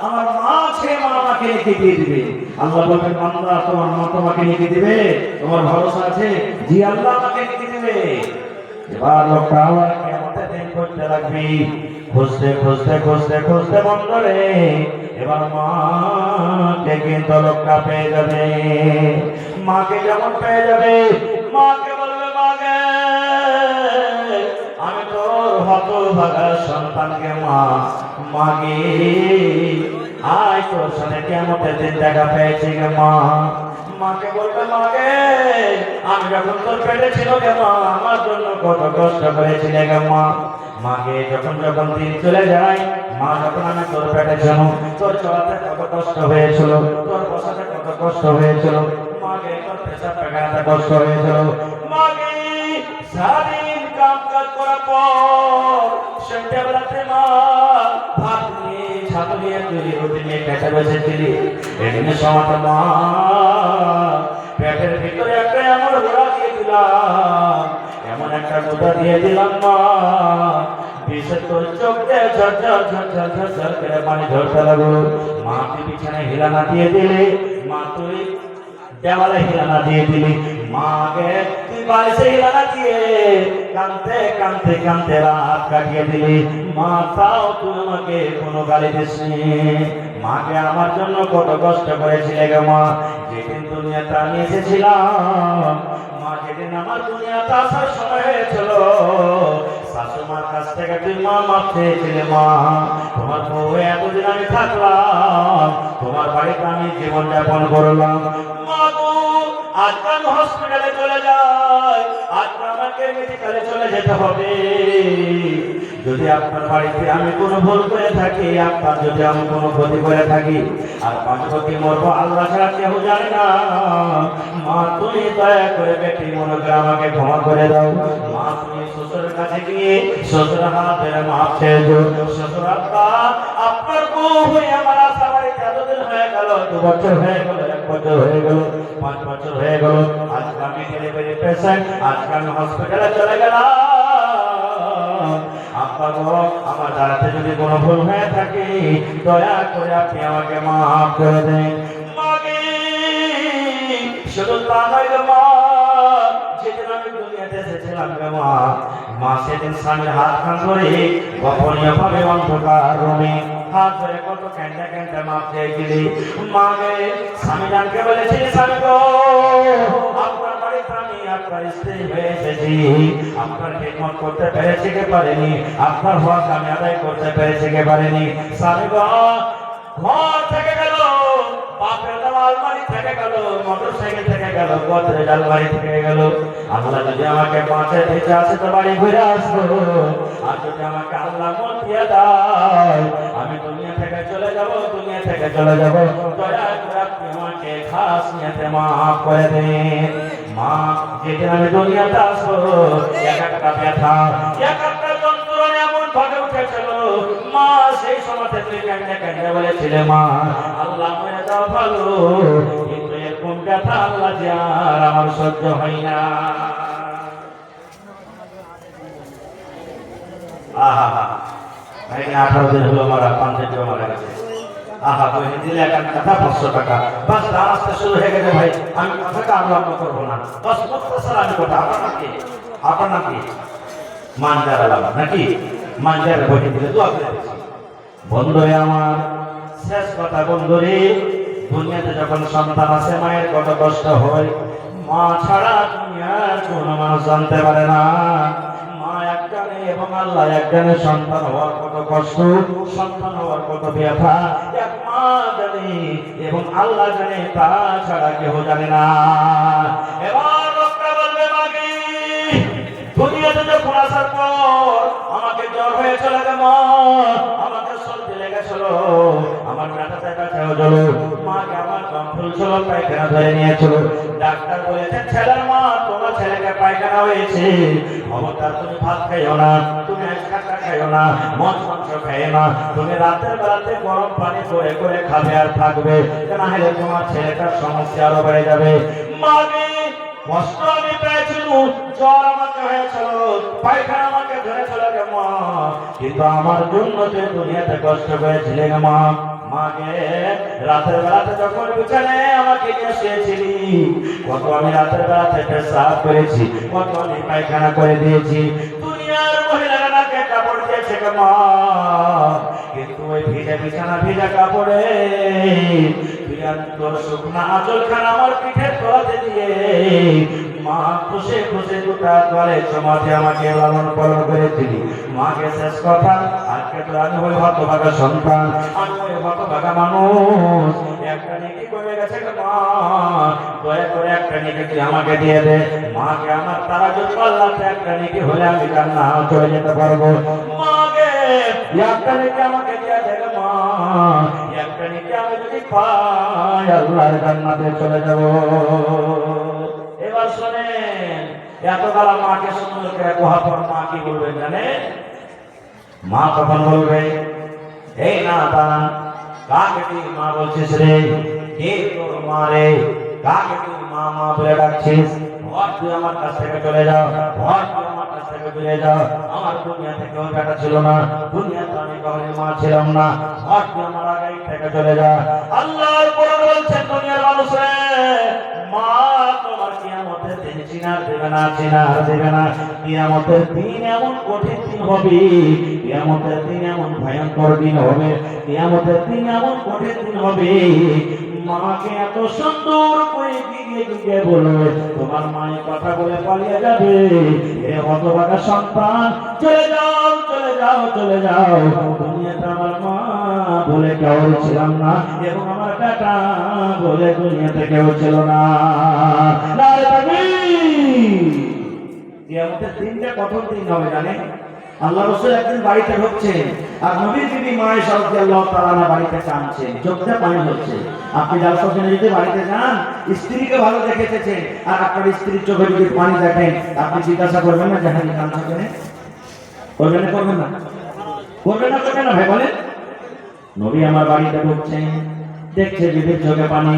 আমার মা আছে, মা আমাকে লিখে দিয়ে দিবে। আল্লাহ বলবেন বান্দা তোমার মা তোমাকে লিখে দিবে? তোমার ভরসা আছে? জি আল্লাহ আমাকে লিখে দিবে। এবার লোকটা আবার কিয়ামতের দিন করতে লাগবে, খুঁজতে খুঁজতে খুঁজতে খুঁজতে বন্ধরে এবার মাকে কিন্তু লোকটা পেয়ে যাবে। মাকে যেমন পেয়ে যাবে, মাকে বলবে মাকে আমি তোর হতভাগা সন্তানকে মা মাগে আয় তোর সাথে কিয়ামতের দিন দেখা পেয়েছি গে মা। মাকে বলবে মাগে আমি যখন তোর পেটে ছিল গে মা আমার জন্য কত কষ্ট করেছিলে গে মা। মাকে যখন যখন দিন চলে যায়, মা যখন আমি তোর পেটে ছিল তোর চলাতে কত কষ্ট হয়েছিল, তোর বসাতে কত কষ্ট হয়েছিল, মাকে তোর পেশাব পায়খানাতে কষ্ট হয়েছিল, মাকে সারাদিন কাম কাজ করার পর সন্ধ্যাবেলাতে মা ভাত নিয়ে ছাতু নিয়ে তৈরি রুটি নিয়ে খেতে বসেছিলি। এদিন সময় মা পেটের ভিতরে একটা এমন গোড়া দিয়ে দিলাম, এমন একটা গোটা দিয়ে দিলাম মা, বিশেষ করে চোখ দিয়ে ঝরঝর ঝরঝর ঝরঝর করে পানি ঝরতে লাগলো। মা তুই বিছানায় হিলানা দিয়ে দিলে, মা তুই দেওয়ালে হিলানা দিয়ে দিলি, মাকে তুই বালিশে হিলানা দিয়ে কাঁদতে কাঁদতে কাঁদতে রাত কাটিয়ে দিলি। মা তাও তুই আমাকে কোনো গালি দিসনি। মাকে আমার জন্য কত কষ্ট করেছিলে গে মা। যেদিন দুনিয়াতে আমি এসেছিলাম, মা যেদিন আমার দুনিয়াতে আসার সময় হয়েছিল, শাশুমার কাছ থেকে তুই মা মাপ চেয়েছিলে। মা তোমার বউ এতদিন আমি থাকলাম, তোমার বাড়িতে আমি জীবন যাপন করলাম, মা গো আজকে আমি হসপিটালে চলে যাই, আজকে আমাকে মেডিকেলে চলে যেতে হবে। যদি আপনার বাড়িতে আমি কোনো ভুল করে থাকি, আপনার যদি আমি কোনো ক্ষতি করে থাকি, আর পাঁচপতি মরবো আল্লাহ ছাড়া কেউ জানে না। মা তুমি দয়া করে বেটি মনে করে আমাকে ক্ষমা করে দাও। মা তুমি শ্বশুরের কাছে গিয়ে শ্বশুর হাতের মাপ চেয়েছো। শ্বশুর আব্বা আপনার বউ হয়ে আমার আশা বাড়িতে এতদিন হয়ে গেল, 2 বছর হয়ে গেল, 1 বছর হয়ে গেল, 5 বছর হয়ে গেল। আজকে আমি ডেলিভারি পেশেন্ট, আজকে আমি হসপিটালে চলে গেলাম। আব্বা গো, আমার দ্বারাতে যদি কোনো ভুল হয়ে থাকে দয়া করে আপনি আমাকে মাফ করে দেন। মাগে শুধু তা নয় গো মা, যেদিন আমি দুনিয়াতে এসেছিলাম গো মা, মা সেদিন স্বামীর হাত খান ধরে গোপনীয় ভাবে অন্ধকার রুমে হাত ধরে কত কাঁদতে কাঁদতে মাপ চেয়েছিলি। মাগে স্বামী জানকে বলেছিলি, স্বামী গো আপনার বাড়িতে আমি আপনার স্ত্রী হয়ে এসেছি, আপনার খেদমত করতে পেরেছি কে পারেনি, আপনার হক আমি আদায় করতে পেরেছি কে পারেনি। স্বামী গো ঘর থেকে গেল, বাপের দেওয়া আলমারি থেকে গেল, মোটরসাইকেল থেকে গেল, গোদরেজ আলমারি থেকে গেল। আল্লাহ যদি আমাকে বাঁচে বেঁচে আসে তো বাড়ি ঘুরে আসবো, আর যদি আমাকে আল্লাহ মন দিয়ে দেয় আমি দুনিয়া থেকে চলে যাব, দুনিয়া থেকে চলে যাব। দয়া করে আপনি আমাকে খাস নিয়তে মাফ করে দেন। মা যেদিন আমি দুনিয়াতে আসবো, এক একটা ব্যথা, এক একটা যন্ত্রণা এমন ভাবে উঠেছিল, মা সেই সময়তে তুই কাঁদতে কাঁদতে বলেছিলে, মা আল্লাহ মেরে দাও ভালো, কিন্তু এরকম ব্যথা আল্লাহ যে আর আমার সহ্য হয় না। আহা হা, 18 দিন হলো মারা, 5 দিন মারা গেছে। আহা তুই দিলে এক কথা 500 টাকা, বাস রাস্তা শুরু হয়ে গেছে ভাই, আমি কথাটা আর লম্বা করবো না, বাস মুক্তসর আমি কথা। আপনার নাকি মানজার আলাদা নাকি মানজার বই দিলে দোয়া করে দিচ্ছি। বন্ধুরে আমার শেষ কথা, বন্ধুরে দুনিয়াতে যখন সন্তান আসে মায়ের কত কষ্ট হয়, মা ছাড়া দুনিয়ার কোনো মানুষ জানতে পারে না। মা একজনে এবং আল্লাহ একজনের সন্তান হওয়ার কত কষ্ট, সন্তান হওয়ার কত ব্যথা এক মা জানে এবং আল্লাহ জানে, তা ছাড়া কেউ জানে না। এবার লোকটা বলবে, মাগি দুনিয়াতে যখন আসার পর আমাকে জ্বর হয়েছিল মা, আমাকে সর্দি লেগেছিল, আমার মাথাতে ব্যথা হয়েছিল, মাকে আমার দম ফুলছিল, পায়খানা ধরে নিয়েছিল। ডাক্তার বলেছেন, ছেলের মা তোমার ছেলেকে পায়খানা হয়েছে, খবরদার তুমি ভাত খাইও না, তুমি খাটা খাইও না, মাছ মাংস খাইও না, তুমি রাতের বেলাতে গরম পানি করে করে খাবে আর থাকবে, না হলে তোমার ছেলেটার সমস্যা আরো বেড়ে যাবে। মাকে কষ্ট আমি পেয়েছিল, জ্বর আমাকে হয়েছিল, পায়খানা আমাকে ধরেছিল গে মা, কিন্তু আমার জন্য যে দুনিয়াতে কষ্ট পেয়েছিলে গে মা। মাকে রাতের বেলাতে যখন বিছানায় আমাকে নিয়ে শুয়েছিলি, কত আমি রাতের বেলাতে পেশাব করেছি, কত আমি পায়খানা করে দিয়েছি, দুনিয়ার মহিলারা নাকে কাপড় দিয়েছে গে মা, কিন্তু ওই ভিজা বিছানা ভিজা কাপড়ে তুই আর তোর শুকনা আঁচলখানা আমার পিঠের তলাতে দিয়ে মা খুশে খুশে দুটা করে সমাজে আমাকে লালন পালন করেছিলি। মাকে শেষ কথা, আজকে তো আমি ওই হতভাগা সন্তান, আমি ওই হতভাগা মানুষ, একটা নেকি কমে গেছে মা, দয়া করে একটা নেকি তুই আমাকে দিয়ে দে। মাকে আমার তারা যদি পাল্লাতে একটা নেকি হলে আমি জান্নাত চলে যেতে পারবো। মাকে একটা নেকি আমাকে দিয়ে দে মা, একটা নেকি আমি যদি পাই আল্লাহর জান্নাতে চলে যাব। এবার শোনেন, এতকাল মাকে সুন্দর করে কোহার পর মা কি বলবেন জানেন? মা তখন বলবে, এই না দান, কাকে তুই মা বলছিস রে? কে তোর মা রে? কাকে তুই মা মা বলে ডাকছিস? ঘর তুই আমার কাছ থেকে চলে যাও, ঘর তুই আমার কাছ থেকে ফিরে যাও। আমার দুনিয়া থেকে ওই বেটা ছিল না, দুনিয়াতে আমি কাউরি মা ছিলাম না, ঘর তুই আমার আগে থেকে চলে যা। আল্লাহর পরে বলছেন, দুনিয়ার মানুষ রে, মা তোমার কিয়ামতের দিন চিনার দেবে না, চিনার দেবে না। কিয়ামতের দিন এমন কঠিন দিন হবে, কিয়ামতের দিন এমন ভয়ঙ্কর দিন হবে, কিয়ামতের দিন এমন কঠিন দিন হবে, মাকে এত সুন্দর করে গিয়ে গিয়ে বলো তোমার মায়ের কথা বলে পালিয়ে যাবে, এ হতভাগা সন্তান চলে যাও চলে যাও চলে যাও, দুনিয়াতে আমার মা বলে কেউ ছিলাম না এবং আমার বেটা বলে দুনিয়াতে কেউ ছিল না। নারে তাকবীর। কিয়ামতের দিনটা কঠোর দিন হবে জানেন? আল্লাহ রাসূল একদিন বাড়িতে ঢুকছেন আর নবীর বিবি মা আয়েশা রাদিয়াল্লাহু তাআলা বাড়িতে কাঁদছেন, চোখে পানি হচ্ছে। আপনি জালসা শুনে যদি বাড়িতে যান, স্ত্রীকে ভালো দেখেছেন আর আপনার স্ত্রীর চোখে যদি পানি দেখেন, আপনি জিজ্ঞাসা করবেন না যে হ্যাঁ কাঁদছো কেন? করবেন না করবেন না করবেন না করবেন না ভাই বলেন। নবী আমার বাড়িতে ঢুকছেন, দেখছে বিবির চোখে পানি।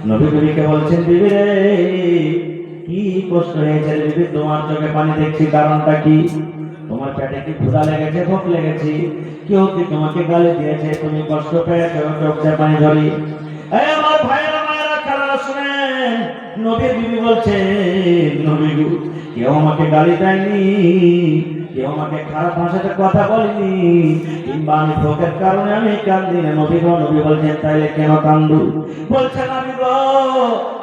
নবী বিবিকে বলছেন বিবি রে কি কষ্ট হয়েছে বিবি, তোমার চোখে পানি দেখছি, কারণটা কি? তোমার পেটে কি ক্ষুধা লেগেছে, ভোক লেগেছে, কেউ কি তোমাকে গালি দিয়েছে, তুমি কষ্ট পেয়েছো, চোখে পানি ঝরি? এই আমার ভাইয়েরা মায়েরা খেলা শুনেন, নবীর বিবি বলছেন নবী গো কেউ আমাকে গালি দেয়নি, কেউ আমাকে খারাপ ভাষাতে কথা বলেনি, কিংবা আমি ভোগের কারণে আমি কান্দি না। নবী গো, নবী বলছেন তাইলে কেন কান্দু? বলছেন নবী গো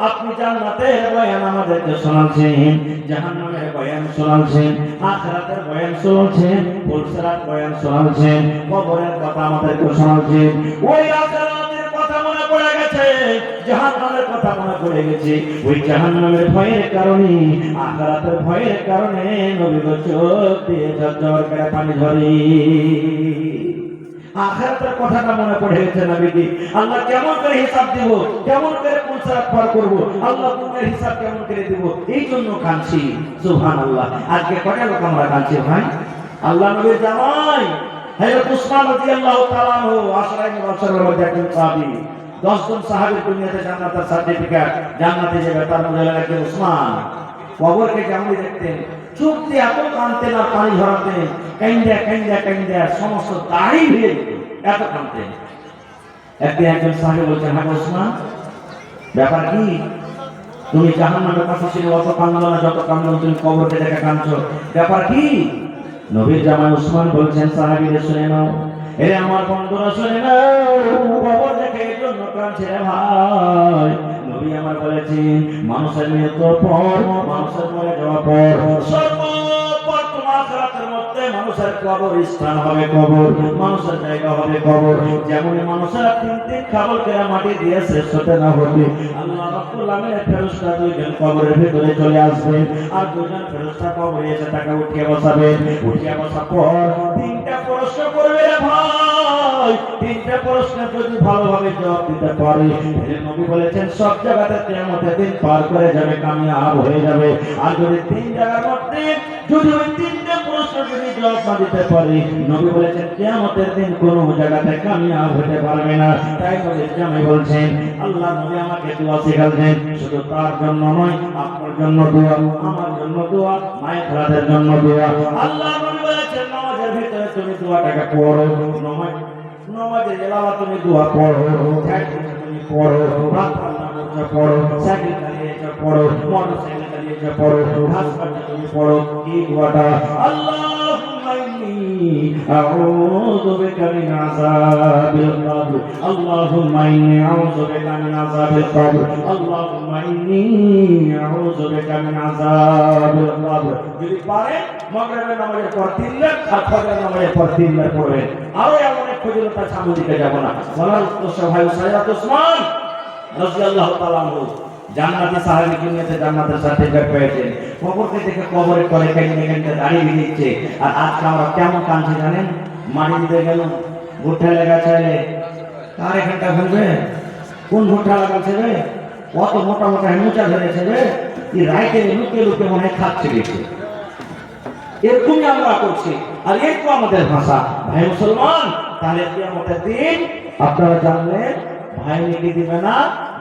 আপনি জান্নাতের বয়ান আমাদেরকে শোনাচ্ছেন, জাহান্নামের বয়ান শোনাচ্ছেন, আখিরাতের বয়ান শোনাচ্ছেন, পুলসিরাত বয়ান শোনাচ্ছেন, কবরের কথা আমাদেরকে শোনাচ্ছেন। ওই আখিরাতের কথা মনে পড়ে গেছে, জাহান্নামের কথা মনে পড়ে গেছে। ওই জাহান্নামের ভয়ের কারণে, আখিরাতের ভয়ের কারণে নবী গো চোখ দিয়ে ঝরঝর করে পানি ঝরে। আখিরাতের কথাটা মনে পড়ে গেছে নবীজি। আল্লাহ কেমন করে হিসাব দিব, কেমন করে পুলসিরাত পার করব, আল্লাহ দুনিয়ার হিসাব কেমন করে দিব, এই জন্য কাঁদছি। সুবহানাল্লাহ। আজকে কয়টা লোক আমরা কাঁদছি ভাই? আল্লাহ নবীর জামাই হযরত উসমান রাদিয়াল্লাহু তাআলা আনহু আশরায়ে মুবাশশিরের মধ্যে একজন সাহাবী, 10 জন সাহাবীর দুনিয়াতে জান্নাতের সার্টিফিকেট, জান্নাতে যাবে, তার মধ্যে একজন উসমান। কবরকে কেমন দেখতেন, চোখ দিয়ে এত কাঁদতেন আর পানি ঝরাতেন, কাইন্দা কাইন্দা কাইন্দা সমস্ত দাড়ি ভিজে যেত, এত কাঁদতেন। একদিন একজন সাহাবী বলছেন হ্যাঁ উসমান ব্যাপার কি, তুমি জাহান্নামের কাছে ছিল অত কাঁদো না যত কাঁদো তুমি কবরকে দেখে কাঁদছো, ব্যাপার কি? নবীর জামাই উসমান বলছেন সাহাবীরা শুনে নাও, এ আমার বন্ধুরা শুনে নাও, কবর দেখে এর জন্য কাঁদছে রে ভাই। নবী আমার বলেছেন মানুষের মৃত্যুর পর, মানুষের মরে যাওয়ার পর সর্বপ্রথম আখিরাতের মধ্যে মানুষের কবর স্থান হবে, কবর মানুষের জায়গা হবে কবর। যেমন মানুষের তিন খাবার কেরা মাটি দিয়ে শেষ হতে না হতে আল্লাহ রাব্বুল আলামিনের ফেরেশতা দুইজন কবরের ভিতরে চলে আসবে আর দুইজন ফেরেশতা কবরে এসে তাকে উঠিয়ে বসাবে। উঠিয়ে বসার পর তিনটা প্রশ্ন করবে রে ভাই, তিনটা প্রশ্ন যদি ভালোভাবে জবাব দিতে পারে, নবী বলেছেন সব জায়গাতে কিয়ামতের দিন পার করে যাবে, কামিয়াব হয়ে যাবে। আর যদি তিন জায়গার মধ্যে যদি ওই তিনটা প্রশ্ন যদি জবাব না দিতে পারে, নবী বলেছেন কিয়ামতের দিন কোনো জায়গাতে কামিয়াব হতে পারবে না। তাই নবী জামাই বলছেন আল্লাহ নবী আমাকে দোয়া শেখালেন, শুধু তার জন্য নয় আপনার জন্য দোয়া, আমার জন্য দোয়া, মায়ের খালাদের জন্য দোয়া। আল্লাহ নবী বলেছেন নামাজের ভিতরে তুমি দোয়াটাকে পড়ো, নামাজের এলাওয়া তুমি দোয়া পড়ো, তুমি পড়ো, পড়ো, সাইকেল চালিয়ে পড়ো, মোটরসাইকেল চালিয়ে পড়ো, হাসপাতালে তুমি পড়ো কি দোয়াটা, আল্লাহুম্মা ইন্নী আউযু বিকা মিন আযাবিল কবর, আল্লাহুম্মা ইন্নী আউযু বিকা মিন আযাবিল কবর, আল্লাহুম্মা ইন্নী আউযু বিকা মিন আযাবিল কবর। যদি পারে মাগরিবের নামাজের পর 3 বার আর ফজরের নামাজের পর 3 বার পড়বেন। আরো এমন এক ফজিলত আছে, সামনে দিকে যাব না। বলার উদ্দেশ্য ভাই সাইয়্যিদ উসমান রাদিয়াল্লাহু তাআলা আনহু জান্নাতি সাহাবী, দুনিয়াতে জান্নাতের সার্টিফিকেট পেয়েছেন। কবরকে দেখে কবরে করে কাইন্দে কাইন্দে দাঁড়িয়ে দিচ্ছে। আর আজকে আমরা কেমন কাঁদছি জানেন? মাটি দিতে গেল ভুট্টা লাগা চাইলে কার এখানটা ফেলবে, কোন ভুট্টা লাগাচ্ছে রে, কত মোটা মোটা মোচা ধরেছে রে, এই রাইতে লুকিয়ে লুকিয়ে মনে হয় খাচ্ছে দেখছে। এরকমই আমরা করছি, আর এই তো আমাদের ভাষা। ভাই মুসলমান, তাহলে কিয়ামতের দিন আপনারা জানলেন ভাই নেকি দিবে না,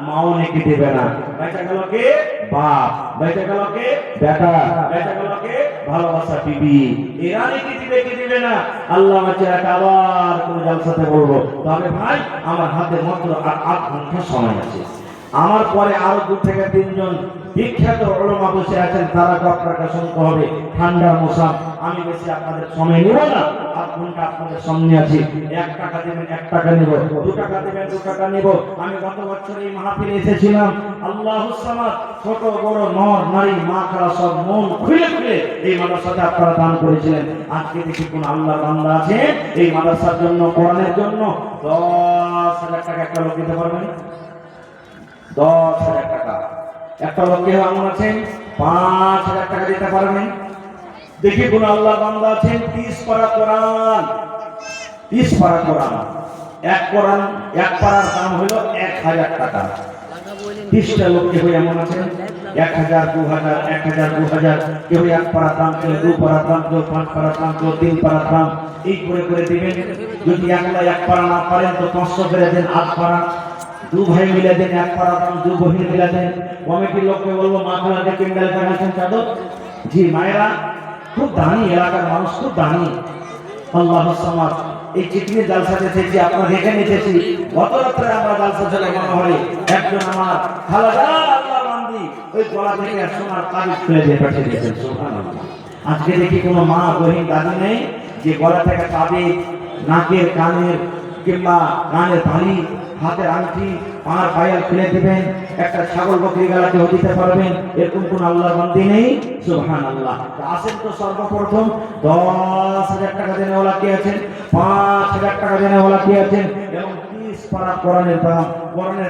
মাও নেকি দিবে না। বেঁচে গেল কে? বাপ। বেঁচে গেল কে? বেটা। বেঁচে গেল কে? ভালোবাসা বিবি। এরা নেকি দিবে কি দিবে না আল্লাহ আমাকে আবার কোন জালসাতে বলবো। তবে ভাই আমার হাতে মাত্র 8 ঘন্টা সময় আছে। আমার পরে আরো 2 থেকে 3 জন বিখ্যাত উলামা বসে আছেন, তারা আপনাকে শুনতে হবে। ঠান্ডা মৌসুম, আমি বেশি আপনাদের সময় নেব না। কোনটা আপনাদের সামনে আছে। 1 টাকা দেবেন 1 টাকা নিব, 2 টাকা দেবেন 2 টাকা নিব। আমি গত বছর এই মাহফিলে এসেছিলাম। আল্লাহুস সামাদ, ছোট বড় নর নারী মা খালা সব মন খুলে খুলে এই মাদ্রাসাতে আপনারা দান করেছিলেন। আজকে দেখি কোন আল্লাহর বান্দা আছে এই মাদ্রাসার জন্য, কোরআনের জন্য 10,000 টাকা একটা লোক দিতে পারবেন? 10,000 টাকা একটা লোককে এমন আছেন 5,000 টাকা দিতে পারবেন? দেখি কোন আল্লাহ বান্দা আছেন 30 পারা কোরআন, 30 পারা কোরআন, এক পারার দাম হলো 1,000 টাকা। 30টা লোককে হয়ে এমন আছেন 1,000 2,000 1,000 2,000, কেউ 1 পারার দাম, কেউ 2 পারার দাম, কেউ 5 পারার দাম, কেউ 3 পারার দাম, এই করে করে দিবেন। যদি একলা 1 পারা না পারেন তো 500 করে দেন 8 পারা, 2 ভাই মিলে দেন 1 পারা দাম, 2 বহিন মিলে দেন। কমিটির লোককে বলবো মা খালাকে কিনবেল বানাচ্ছেন চাদর। জি মায়েরা, খুব দানি, এলাকার মানুষ খুব দানি। আল্লাহুস সামাদ, এই চিকনি জালসাতে থেকে আপনারা দেখে নিতেছি। গত রাত্রে আমরা জালসা চলে মনে হয় একজন আমার খালাদা আল্লাহ বান্দি ওই গলা থেকে সোনার তাবিজ খুলে দিয়ে পাঠিয়ে দিয়েছেন। সুবহানাল্লাহ। আজকে দেখি কোনো মা বহিন দাদি নেই যে গলা থেকে তাবিজ, নাকের কানের কিংবা কানের বালি, হাতের আংটি, পাঁড় পায়াল খুলে দিবেন, একটা ছাগল বকরি গলাকে দিতে পারবেন, এরকম কোন আল্লাহর বান্দি নেই। সুবহানাল্লাহ। আসেন তো সর্বপ্রথম 10,000 টাকা দেনেওয়ালা কে আছেন, 5,000 টাকা দেনেওয়ালা কে আছেন, এবং 30 পারা কোরআনের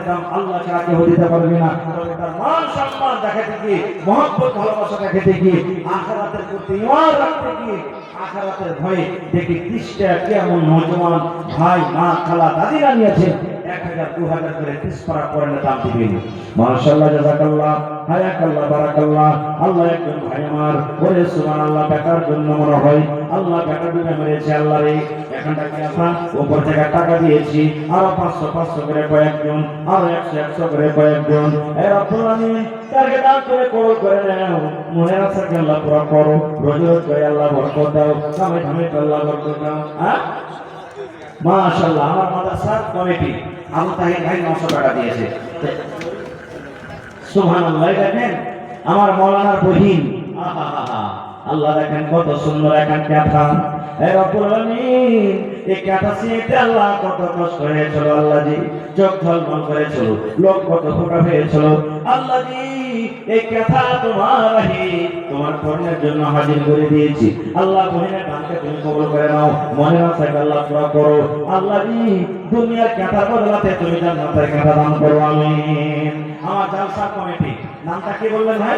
দাম আল্লাহ ছাড়া কেউ দিতে পারবে না। তবে তার মান সম্মান দেখাতে গিয়ে, মহব্বত ভালোবাসা দেখাতে গিয়ে, আখিরাতের প্রতি ঈমান রাখতে গিয়ে, আখিরাতের ভয়ে দেখি 30টা কেমন নওজোয়ান ভাই মা খালা দাদিরা নিয়েছেন 1,000 2,000 করে 30 পারা কোরআনের দাম দিবেন। মাশাআল্লাহ, জাযাকাল্লাহ, হায়াকাল্লাহ, বারাকাল্লাহ। আল্লাহ একজন ভাই আমার বলে সুবহানাল্লাহ, বেটার জন্য মনে হয় আল্লাহ বেটা দিবে মেরেছে। আল্লাহ রে, এখানটা কি আপনা উপর থেকে টাকা দিয়েছি, আরো 500 করে কয়েকজন, আরো 100 করে কয়েকজন। এ রব্বুল আলামিন তারকে দান করে কবুল করে নাও। মনে আছে কি আল্লাহ পুরা করো, রোজ করে আল্লাহ বরকত দাও, কামে কামে আল্লাহ বরকত দাও। মাশাআল্লাহ, আমার মাদ্রাসার কমিটি আবু তাহির ভাই 900 টাকা দিয়েছে। সুবহানাল্লাহ। দেখেন আমার মাওলানার বহিন, আল্লাহ দেখেন কত সুন্দর এখন কথা। হে রব্বুল আলামিন, এই কথা শিখতে আল্লাহ কত কষ্ট হয়েছিল। আল্লাহ জি চোখ ঝলমল করেছিল, লোক কত ফোটা হয়েছিল। আল্লাহ জি এই কথা তোমার কর্ণের জন্য হাজির করে দিয়েছি। আল্লাহ বহিনের দানকে তুমি কবুল করে নাও। মনে আছে আল্লাহ দোয়া করো, আল্লাহ জি দুনিয়ার কথা বদলাতে তুমি জান্নাতের কথা দান করো, আমিন। আমার জালসা কমিটি নামটা কি বললেন ভাই?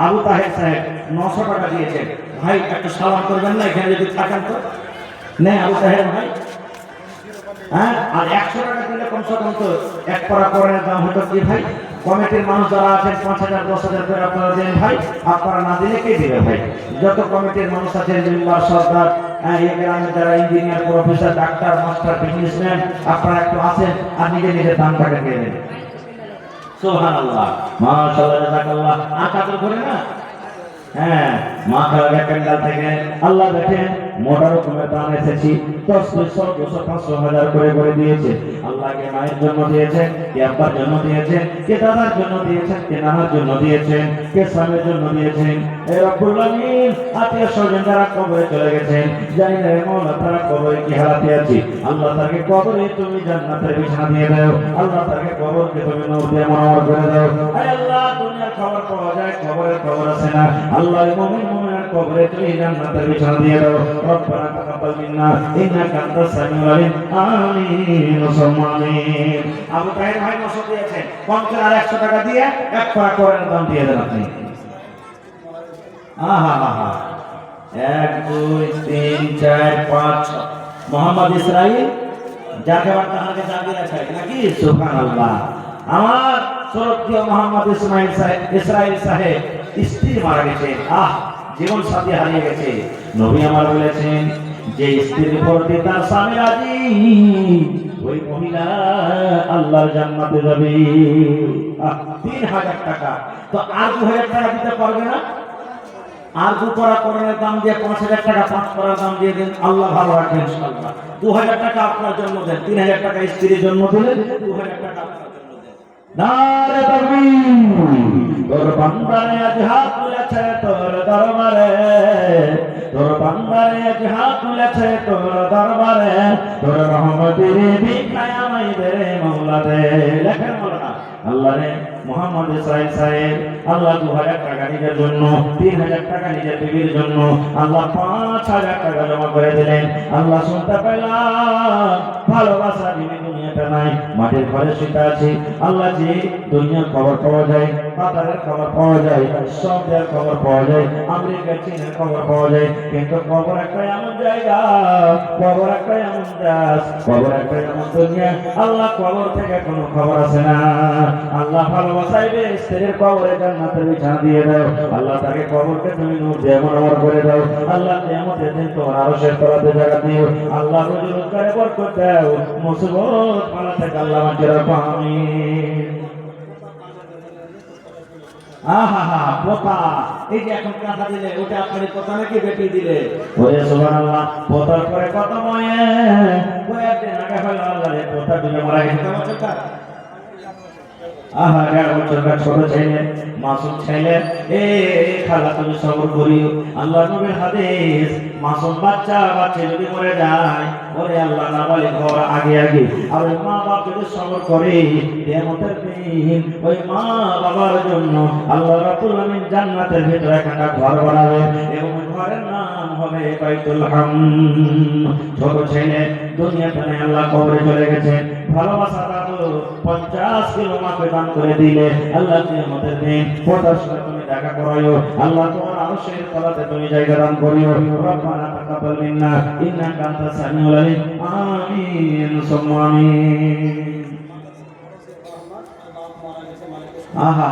আবু তাহের সাহেব 900 টাকা দিয়েছেন। ভাই একটু সালাম করবেন না, এখানে যদি থাকেন তো নেই আবু তাহের ভাই। হ্যাঁ, আর 100 টাকা দিলে কমসে কম তো 1 পারা কোরআনের দাম হতো কি ভাই? কমিটির মানুষ যারা আছেন 5,000 10,000 করে আপনারা দেন ভাই। আপনারা না দিলে কে দিবে ভাই? যত কমিটির মানুষ আছেন, মেম্বার সরকার, এই গ্রামের যারা engineer professor doctor master businessman, আপনারা একটু আসেন আর নিজে নিজে দান টাকা দিয়ে দেন। সুবহানাল্লাহ, মাশাআল্লাহ, জাযাকাল্লাহ। আঁকা তো করে না। হ্যাঁ, মা খালাকে প্যান্ডাল থেকে আল্লাহ দেখেন মোটা রকমের দান এসেছি। 10 200 500 1000 করে দিয়েছে। আল্লাহকে মায়ের জন্য দিয়েছেন, কে আব্বার জন্য দিয়েছেন, কে দাদার জন্য দিয়েছেন, কে নানার জন্য দিয়েছেন, কে স্বামীর জন্য দিয়েছেন। এ রব্বুল আলামিন, আত্মীয় স্বজন যারা কবরে চলে গেছেন, জানি না মওলা তারা কবরে কি হালাতে আছে। আল্লাহ তাকে কবরে তুমি জান্নাতের বিছানা দিয়ে দাও। আল্লাহ তাকে কবরকে তুমি নূর দিয়ে মনোহর করে দাও। আয় আল্লাহ, দুনিয়ার খবর পাওয়া যায়, কবরের খবর আছে না। আল্লাহ মুমিন মুমিনার কবরে তুমি জান্নাতের বিছানা দিয়ে দাও। রব্বানা তাকাব্বাল মিন্না ইন্নাকা আনতাস সামিউল আলিম, আমিন সুম্মা আমিন। আবু তাহের ভাই 900 দিয়েছেন, কম করে আর 100 টাকা দিয়ে 1 পারা কোরআনের দাম দিয়ে দেন আপনি। 1 2 3 4 5 মোহাম্মদ ইসরাইল, যাকে বার্তাকে জানিয়ে রাখাই নাকি? সুবহানাল্লাহ। আমার শ্রদ্ধেয় মোহাম্মদ ইসরাইল সাহেব স্ত্রী মারা গেছে, জীবন সাথী হারিয়ে গেছে। নবী আমার বলেছেন যে স্ত্রীর প্রতি তার স্বামী রাজি, ওই মহিলা আল্লাহর জান্নাতে যাবে। 3000 টাকা তো আর 2000 টাকা দিতে পারবে না? আর 2 পারা কোরআনের দাম দিয়ে 5000 টাকা, 5 পারার দাম দিয়ে দেন। আল্লাহ ভালো রাখবেন ইনশাআল্লাহ। 2000 টাকা আপনার জন্য দেন, 3000 টাকা স্ত্রীর জন্য দিলেন, 2000 টাকা আপনার জন্য দেন। নারে তাকবীর। তোর বান্দারে আজ হাত তুলেছে তোর দরবারে, তোর বান্দারে এক হাত তুলেছে তোর দরবারে, তোর রহমতের ভিক্ষায় আমায় দে রে মাওলা দে। লেখেন মাওলানা আল্লাহ রে মোহাম্মদ ইসরাইল সাহেব আল্লাহ 2000 টাকা নিজের জন্য, 3000 টাকা নিজের বিবির জন্য, আল্লাহ 5000 টাকা জমা করে দিলেন। আল্লাহ শুনতে পেলাম ভালোবাসা বিবি দুনিয়াতে নাই, মাটির ঘরে শুতে আছি। আল্লাহ জি দুনিয়ার খবর পাওয়া যায়, কাতারের খবর পাওয়া যায়, সৌদির খবর পাওয়া যায়, আমেরিকা চীনের খবর পাওয়া যায়, কিন্তু কবর একটা এমন জায়গা, কবর একটা এমন দেশ, কবর একটা এমন দুনিয়া, আল্লাহ কবর থেকে কোনো খবর আসে না। আল্লাহ ভালোবাসাইবে স্ত্রীর কবরে জান্নাতের বিছানা দিয়ে দাও। আল্লাহ তাকে কবরকে তুমি নূর দিয়ে মনোহর করে দাও। আল্লাহ কিয়ামতের দিন তোমার আরশের তলাতে জায়গা দিও। আল্লাহ রুজি রোজগারে বরকত দাও, মুসিবত পালা থেকে আল্লাহ বাঁচিয়ে রাখো। আমিন। আহা পোতা, এই যে এখন কাঁথা দিলে ওটা আপনার পোতা নাকি বেটি দিলে? ওরে সুবহানাল্লাহ, পোতার পরে কত ময়ে কয়েকদিন আগে হলো আল্লাহ রে পোতা দিলে মারা গেছে। আহা 11 বছরকার ছোট ছেলে, মাসুম ছেলে, এ খালা তুমি সবর করিও। আল্লাহ নবীর হাদিস, মাসুম বাচ্চা যদি মরে যায়, ওরে আল্লাহ নাবালিগ হওয়ার আগে আগে আর ওই মা বাপ যদি সবর করে, কিয়ামতের দিন ওই মা বাবার জন্য আল্লাহ রাব্বুল আলামিন জান্নাতের ভিতরে একটা ঘর বানাবে এবং ওই ঘরের নাম হবে বাইতুল হামদ। ছোট ছেলে দুনিয়াতে নেই, আল্লাহ কবরে চলে গেছে, ভালোবাসা দাও 50 কিলো মাকে দান করে দিলে, আল্লাহ কিয়ামতের দিন পোতার সাথে তুমি দেখা করাইও। আল্লাহ তোমার আরশের তলাতে তুমি জায়গা দান করিও। রব্বানা তাকাব্বাল মিন্না ইন্নাকা আনতাস সামিউল আলিম। আমিন সুম্মা আমিন। আহা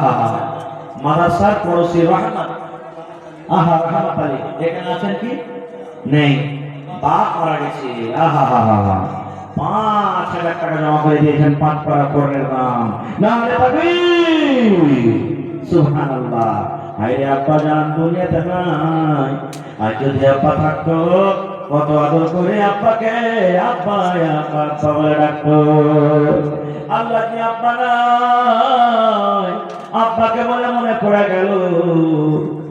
মাদ্রাসার পড়োশি রহমত, আহা রহমত আলী এখানে আছেন কি? নেই, বাপ মারা গেছে। আহা 5000 টাকা জমা করে দিয়েছেন 5 পারা কোরআনের দাম। নামে তাকবীর, সুবহানাল্লাহ। হায়রে আব্বা জান দুনিয়াতে নাই, আজ যদি আব্বা থাকতো কত আদর করে আব্বাকে আব্বা আব্বা বলে ডাকতো। আল্লাহ কি আব্বা নাই, আব্বাকে বলে মনে পড়ে গেল।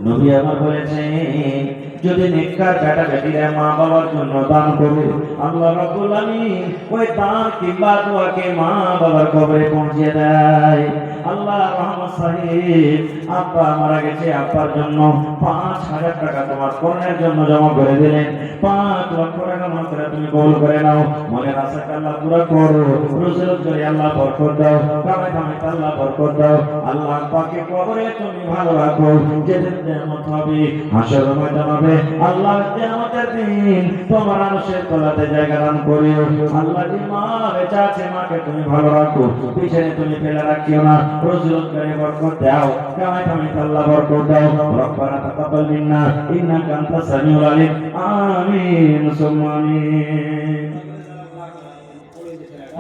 নবী আমার বলেছেন যদি নেককার বেটা বেটিরা মা বাবার জন্য দান করে, আল্লাহ রাব্বুল আলামিন ওই দান কিংবা দোয়াকে মা বাবার কবরে পৌঁছে দেয়। আল্লাহ রহমত সাহেব আব্বা মারা গেছে, আব্বার জন্য 5000 টাকা তোমার কোরআনের জন্য জমা করে দিলেন। 5 লক্ষ টাকা মাত্র তুমি কবুল করে নাও। মনের আশাকে আল্লাহ পুরো করো, রুজির জন্য আল্লাহ বরকত দাও, কামাই কামাইতে আল্লাহ বরকত দাও। আল্লাহ পাকে কবরে তুমি ভালো রাখো, যেদিন কিয়ামত হবে, হাসর ময়দান হবে, আল্লাহ কিয়ামতের দিন তোমার আরশের তলাতে জায়গা দান করিও। আল্লাহ যে মা বেঁচে আছে মাকে তুমি ভালো রাখো, পিছনে তুমি ফেলে রাখিও না, রুজি রোজগারে বরকত দাও, কামাই কামাইতে আল্লাহ বরকত দাও। রব্বানা তাকাব্বাল মিন্না ইন্নাকা আনতাস সামিউল আলিম। আমিন সুম্মা আমিন।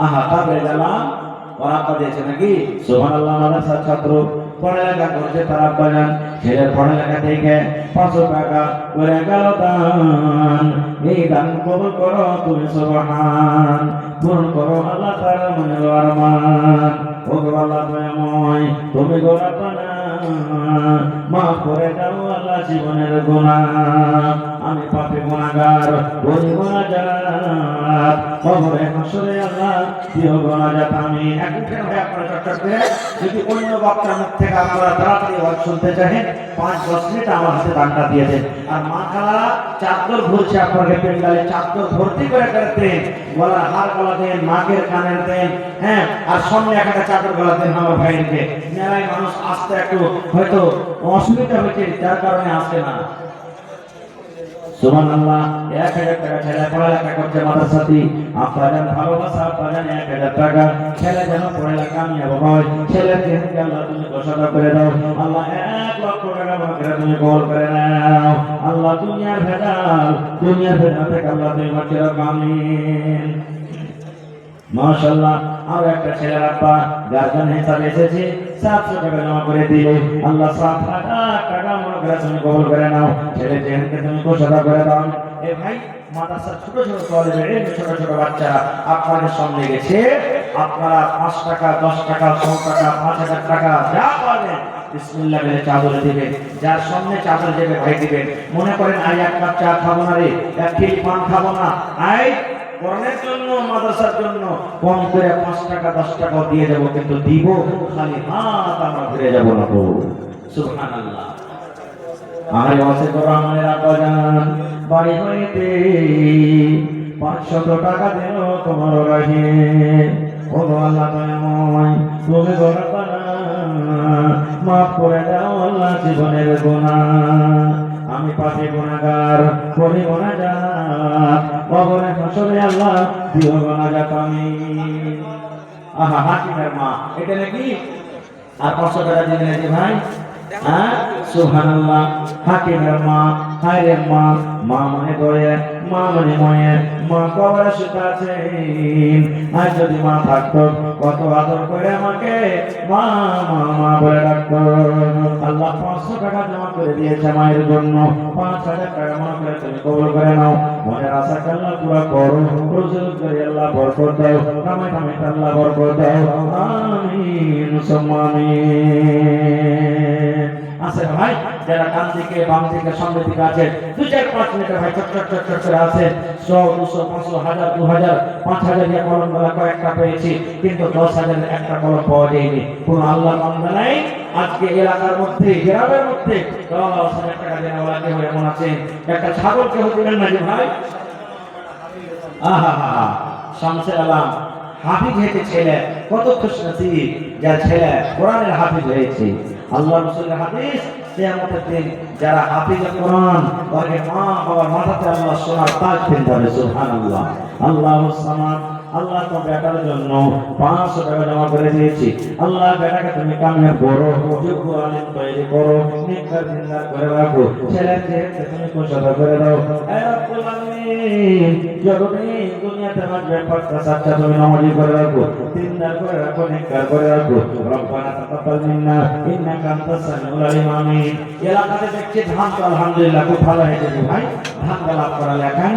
আহা তারপরে গেলাম ওরা আব্বা দিয়েছে নাকি? সুবহানাল্লাহ। মাদ্রাসার ছাত্র পড়ালেখা করছে, তার আব্বা জান ছেলের পড়ালেখা দেখে 500 টাকা করে গেল দান। এই দান কবুল করো তুমি সুবহান, পূরণ করো আল্লাহ তাআলা মনের আরমান। ও আল্লাহ দয়াময়, তুমি গোনাপানা মাফ করে দাও আল্লাহ জীবনের গুনাহ। আমি পাপী গুনাহগার, ওই গুনাহগার কবরে হাসরে আল্লাহ প্রিয় গুনাহগার আমি। এখন কেন ভাই আপনারা চটচট করে যদি অন্য বক্তার মুখ থেকে আপনারা তাড়াতাড়ি ওয়াজ শুনতে চাহেন 5-10 মিনিট আমার হাতে দানটা দিয়ে দেন। আর মা খালারা চাদর ভরছে আপনাকে, পেন্ডালে চাদর ভর্তি করে দেন, গলার হার গলা দেন, নাকের কানের দেন, হ্যাঁ, আর সামনে একটা চাদর গলা দেন আমার ভাইকে। মেলায় মানুষ আসতে একটু হয়তো অসুবিধা হয়েছে, যার কারণে আসে না। সুবহানাল্লাহ। 1000 টাকা ছেলে পড়ালেখা করছে মাদ্রাসাতে, আপনাদের ভালোবাসা আপনাদের 1000 টাকা ছেলে যেন পড়ালেখা কামিয়াব হয়, ছেলেকে আল্লাহ তুমি ঘোষণা করে দাও। আল্লাহ 1 লক্ষ টাকা মাত্র তুমি কবুল করে নাও। আল্লাহ দুনিয়ার ভেজাল থেকে আল্লাহ তুমি বাঁচিয়ে রাখো। আমিন। মাশাআল্লাহ। আর একটা ছেলের আব্বা গার্জিয়ান হিসাবে এসেছে, 700 টাকা জমা করে দিলে আল্লাহ 7000 টাকা মনে তুমি কবুল করে নাও। ছেলে জেনকে তুমি ঘোষণা করে দাও। এ ভাই মাদ্রাসার ছোট ছোট কলেজে ছোট ছোট বাচ্চারা আপনাদের সামনে গেছে, আপনারা 5 টাকা 10 টাকা 100 টাকা 5000 টাকা যা পাবেন বিসমিল্লাহ বলে চাদর দিবে, যার সামনে চাদর দেবে ভাই দিবেন। মনে করেন আই এক কাপ চা খাবো না রে, এক কেজি পান খাবো না, আই কোরআনের জন্য মাদ্রাসার জন্য কম করে 5 টাকা 10 টাকা দিয়ে যাব, কিন্তু দিব খালি হাত আমরা ঘুরে যাব না গো। সুবহানাল্লাহ। আমার ওয়াসে কোরআনের আব্বাজান বাড়ি হইতে 500 টাকা দিল তোমার রাহে। ও আল্লাহ দয়াময় তুমি গরবানা মাফ করে দাও আল্লাহ জীবনের গুনাহ। আমি পাপী গুনাহগার করি গুনাহগার, কবরে হাসরে আল্লাহ দিও গুনাহগার আমি। আহা হাকিমের মা এটা নাকি আর 500 টাকা দিলেন নাকি ভাই? হ্যাঁ সুবহানাল্লাহ। হাকিমের মা, হায়রের মা, মা মনে করে মা মনে মনে মা কবরে শুতে আছেন। আর যদি মা থাকতো কত আদর করে আমাকে মা মা মা বলে ডাকতো। আল্লাহ 500 টাকা জমা করে দিয়েছে মায়ের জন্য, 5000 টাকা মনে করে তুমি কবুল করে নাও। মনের আশা আল্লাহ পুরো করো, রুজু করে আল্লাহ বরকত দাও, কামাই কামাই আল্লাহ বরকত দাও। আমিন সুম্মা আমিন। আছে ভাই যারা ডান দিকে বাম দিকে সামনে দিকে আছে 2-4-5 মিনিট ভাই চট চট চট চট করে আছে 100 200 500 1000 2000 5000 এর কলম গুলা কয়েকটা পেয়েছি, কিন্তু 10000 এর একটা কলম পাওয়া যায়নি। কোন আল্লাহ বান্দা নাই আজকে এলাকার মধ্যে গ্রামের মধ্যে 10000 টাকা দেওয়া লাগে হয়ে এমন আছে। একটা ছাগল কেউ দিলেন না যে ভাই? আহা হা হা শামসুল আলম হাফিজ হয়েছে ছেলে, কত খুশনসিব যার ছেলে কোরআনের হাফিজ হয়েছে। আল্লাহ রাসূলের হাদিস কিয়ামতের দিন যারা হাফিজ কোরআন ওকে মা বাবার মাথাতে আল্লাহ সোনার তাজ পরিয়ে দেবে। সুবহানাল্লাহ। আল্লাহুস সামাদ। আল্লাহ তো বেটার জন্য 500 টাকা জমা করে দিয়েছি। আল্লাহ বেটাকে তুমি কামিয়াব করো, যোগ্য আলেম তৈরি করো, নেককার দিনদার করে রাখো, ছেলেকে তুমি কোশাদা করে দাও। হে রব্বুল আলামিন জগতে দুনিয়াতে মাঝে পাঁচটা সাতটা তুমি নামাজি করে রাখো, দিনদার করে রাখো, নেককার করে রাখো। রব্বানা তাকাব্বাল মিন্না ইন্নাকা আনতাস সামিউল আলিম। আমিন। এলাকাতে দেখছি ধান তো আলহামদুলিল্লাহ খুব ভালো হয়েছে ভাই। ধান গালাপ করা লেখান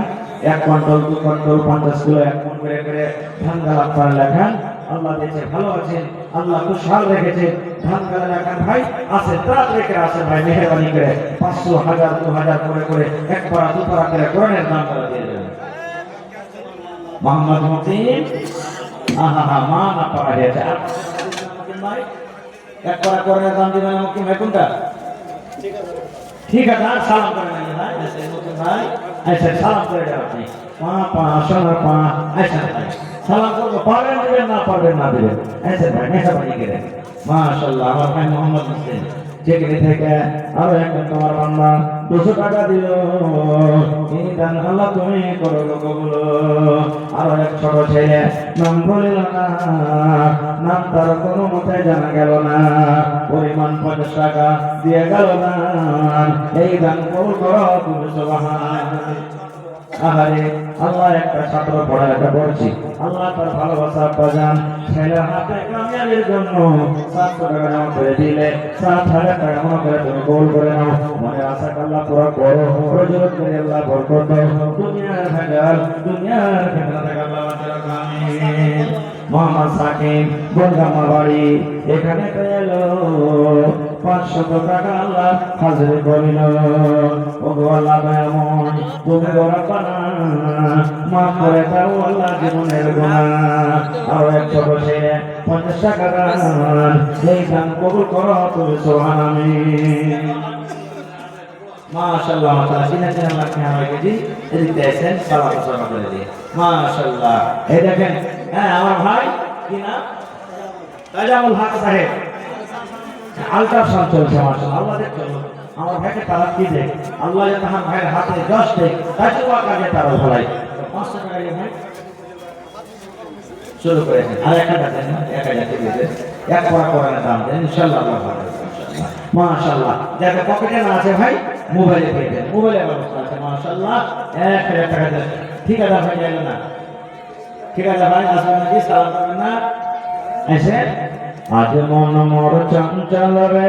1 কুইন্টাল 2 কুইন্টাল 50 কিলো 1 মণ করে করে ধান গালাপ করা লেখান। আল্লাহ দিয়েছে ভালো আছেন, আল্লাহ খুশহাল রেখেছে। ধান গালা লেখান ভাই আছে ত্রাত রেখে আছে ভাই, মেহেরবানি করে 500 1000 2000 করে করে এক পারা দু পারা করে কোরআনের দাম করে দিয়ে দেবেন। মোহাম্মদ মতিন আহা হা মা না পারা হয়েছে আর ভাই এক পারা কোরআনের দাম দিবেন আমাকে ভাই কোনটা? ঠিক আছে আর সালাম করে নেন ভাই। ভাই আচ্ছা সালাম করে যাও আপনি পা পা সোনার পা। আচ্ছা ভাই সালাম করবো, পারবেন দিবেন না পারবেন না দিবেন। আচ্ছা ভাই মেহরবানি করে মাশাআল্লাহ। আমার ভাই মোহাম্মদ হোসেন যেখানে থেকে আরো একজন তোমার বান্দা 200 টাকা দিল। এই দান আল্লাহ তুমি করো কবুল। আরো এক ছোট ছেলে নাম বলিল না, নাম তার কোনো মতে জানা গেল না, পরিমাণ 50 টাকা দিয়ে গেল না। এই দান কবুল করো তুমি সুবহানাল্লাহ। আহারে আল্লাহ একটা ছাত্র পড়ালেখা করছি, আল্লাহ তার ভালোবাসা বাজান ছেলের হাতে কামিয়াবির জন্য 700 টাকা জমা করে দিলে 7000 টাকা মনে করে তুমি কবুল করে নাও। মনে আশা আল্লাহ পুরো করো, রোজগার করে আল্লাহ বরকত দাও। দুনিয়ার ভেজাল দুনিয়ার ভেজাল থেকে আল্লাহ বাঁচাও। আমিন। মোহাম্মদ সাকিব বলগামা বাড়ি এখানে এলো 500 টাকা আল্লাহ হাজির করিল। ও আল্লাহ দয়াময় তুমি রব্বানা মাফ করে দাও আল্লাহ জীবনের গুনাহ। আর এক ছোট ছেলে 50 টাকা দান, এই দান কবুল করো তুমি সুবহানাল্লাহ। আমিন। মাশাআল্লাহ মাশাআল্লাহ। চিনা লাগছে আমাকে জি এদিকে এসেন সালাম সালাম করে দিয়ে মাশাআল্লাহ। এই দেখেন হ্যাঁ আমার ভাই কি না তাজামুল হক সাহেব আল্ট্রাসাউন্ড চলছে মাশাআল্লাহ। আল্লাহ দেখো আমার ভাইকে তারা কি দেখ আল্লাহ যে তাহার ভাইয়ের হাতে 10 দেখ তাজুবা কাজে তারা ভাই 500 টাকা দিয়ে ভাই শুরু করেছেন। আর একটা দেখেন 1000 টাকা দিয়ে এক পড়া কোরআনের দাম দেন ইনশাআল্লাহ আল্লাহ ভালো মাশাআল্লাহ। যাকে পকেটে না আছে ভাই মোবাইলে দিয়ে দেন, মোবাইলে ব্যবস্থা আছে মাশাআল্লাহ। 1000 টাকা দেন। ঠিক আছে ভাই যাইলো না, ঠিক আছে ভাই আসবেন নাকি সালাম করবেন না এসে আজ মন মোর চঞ্চল রে।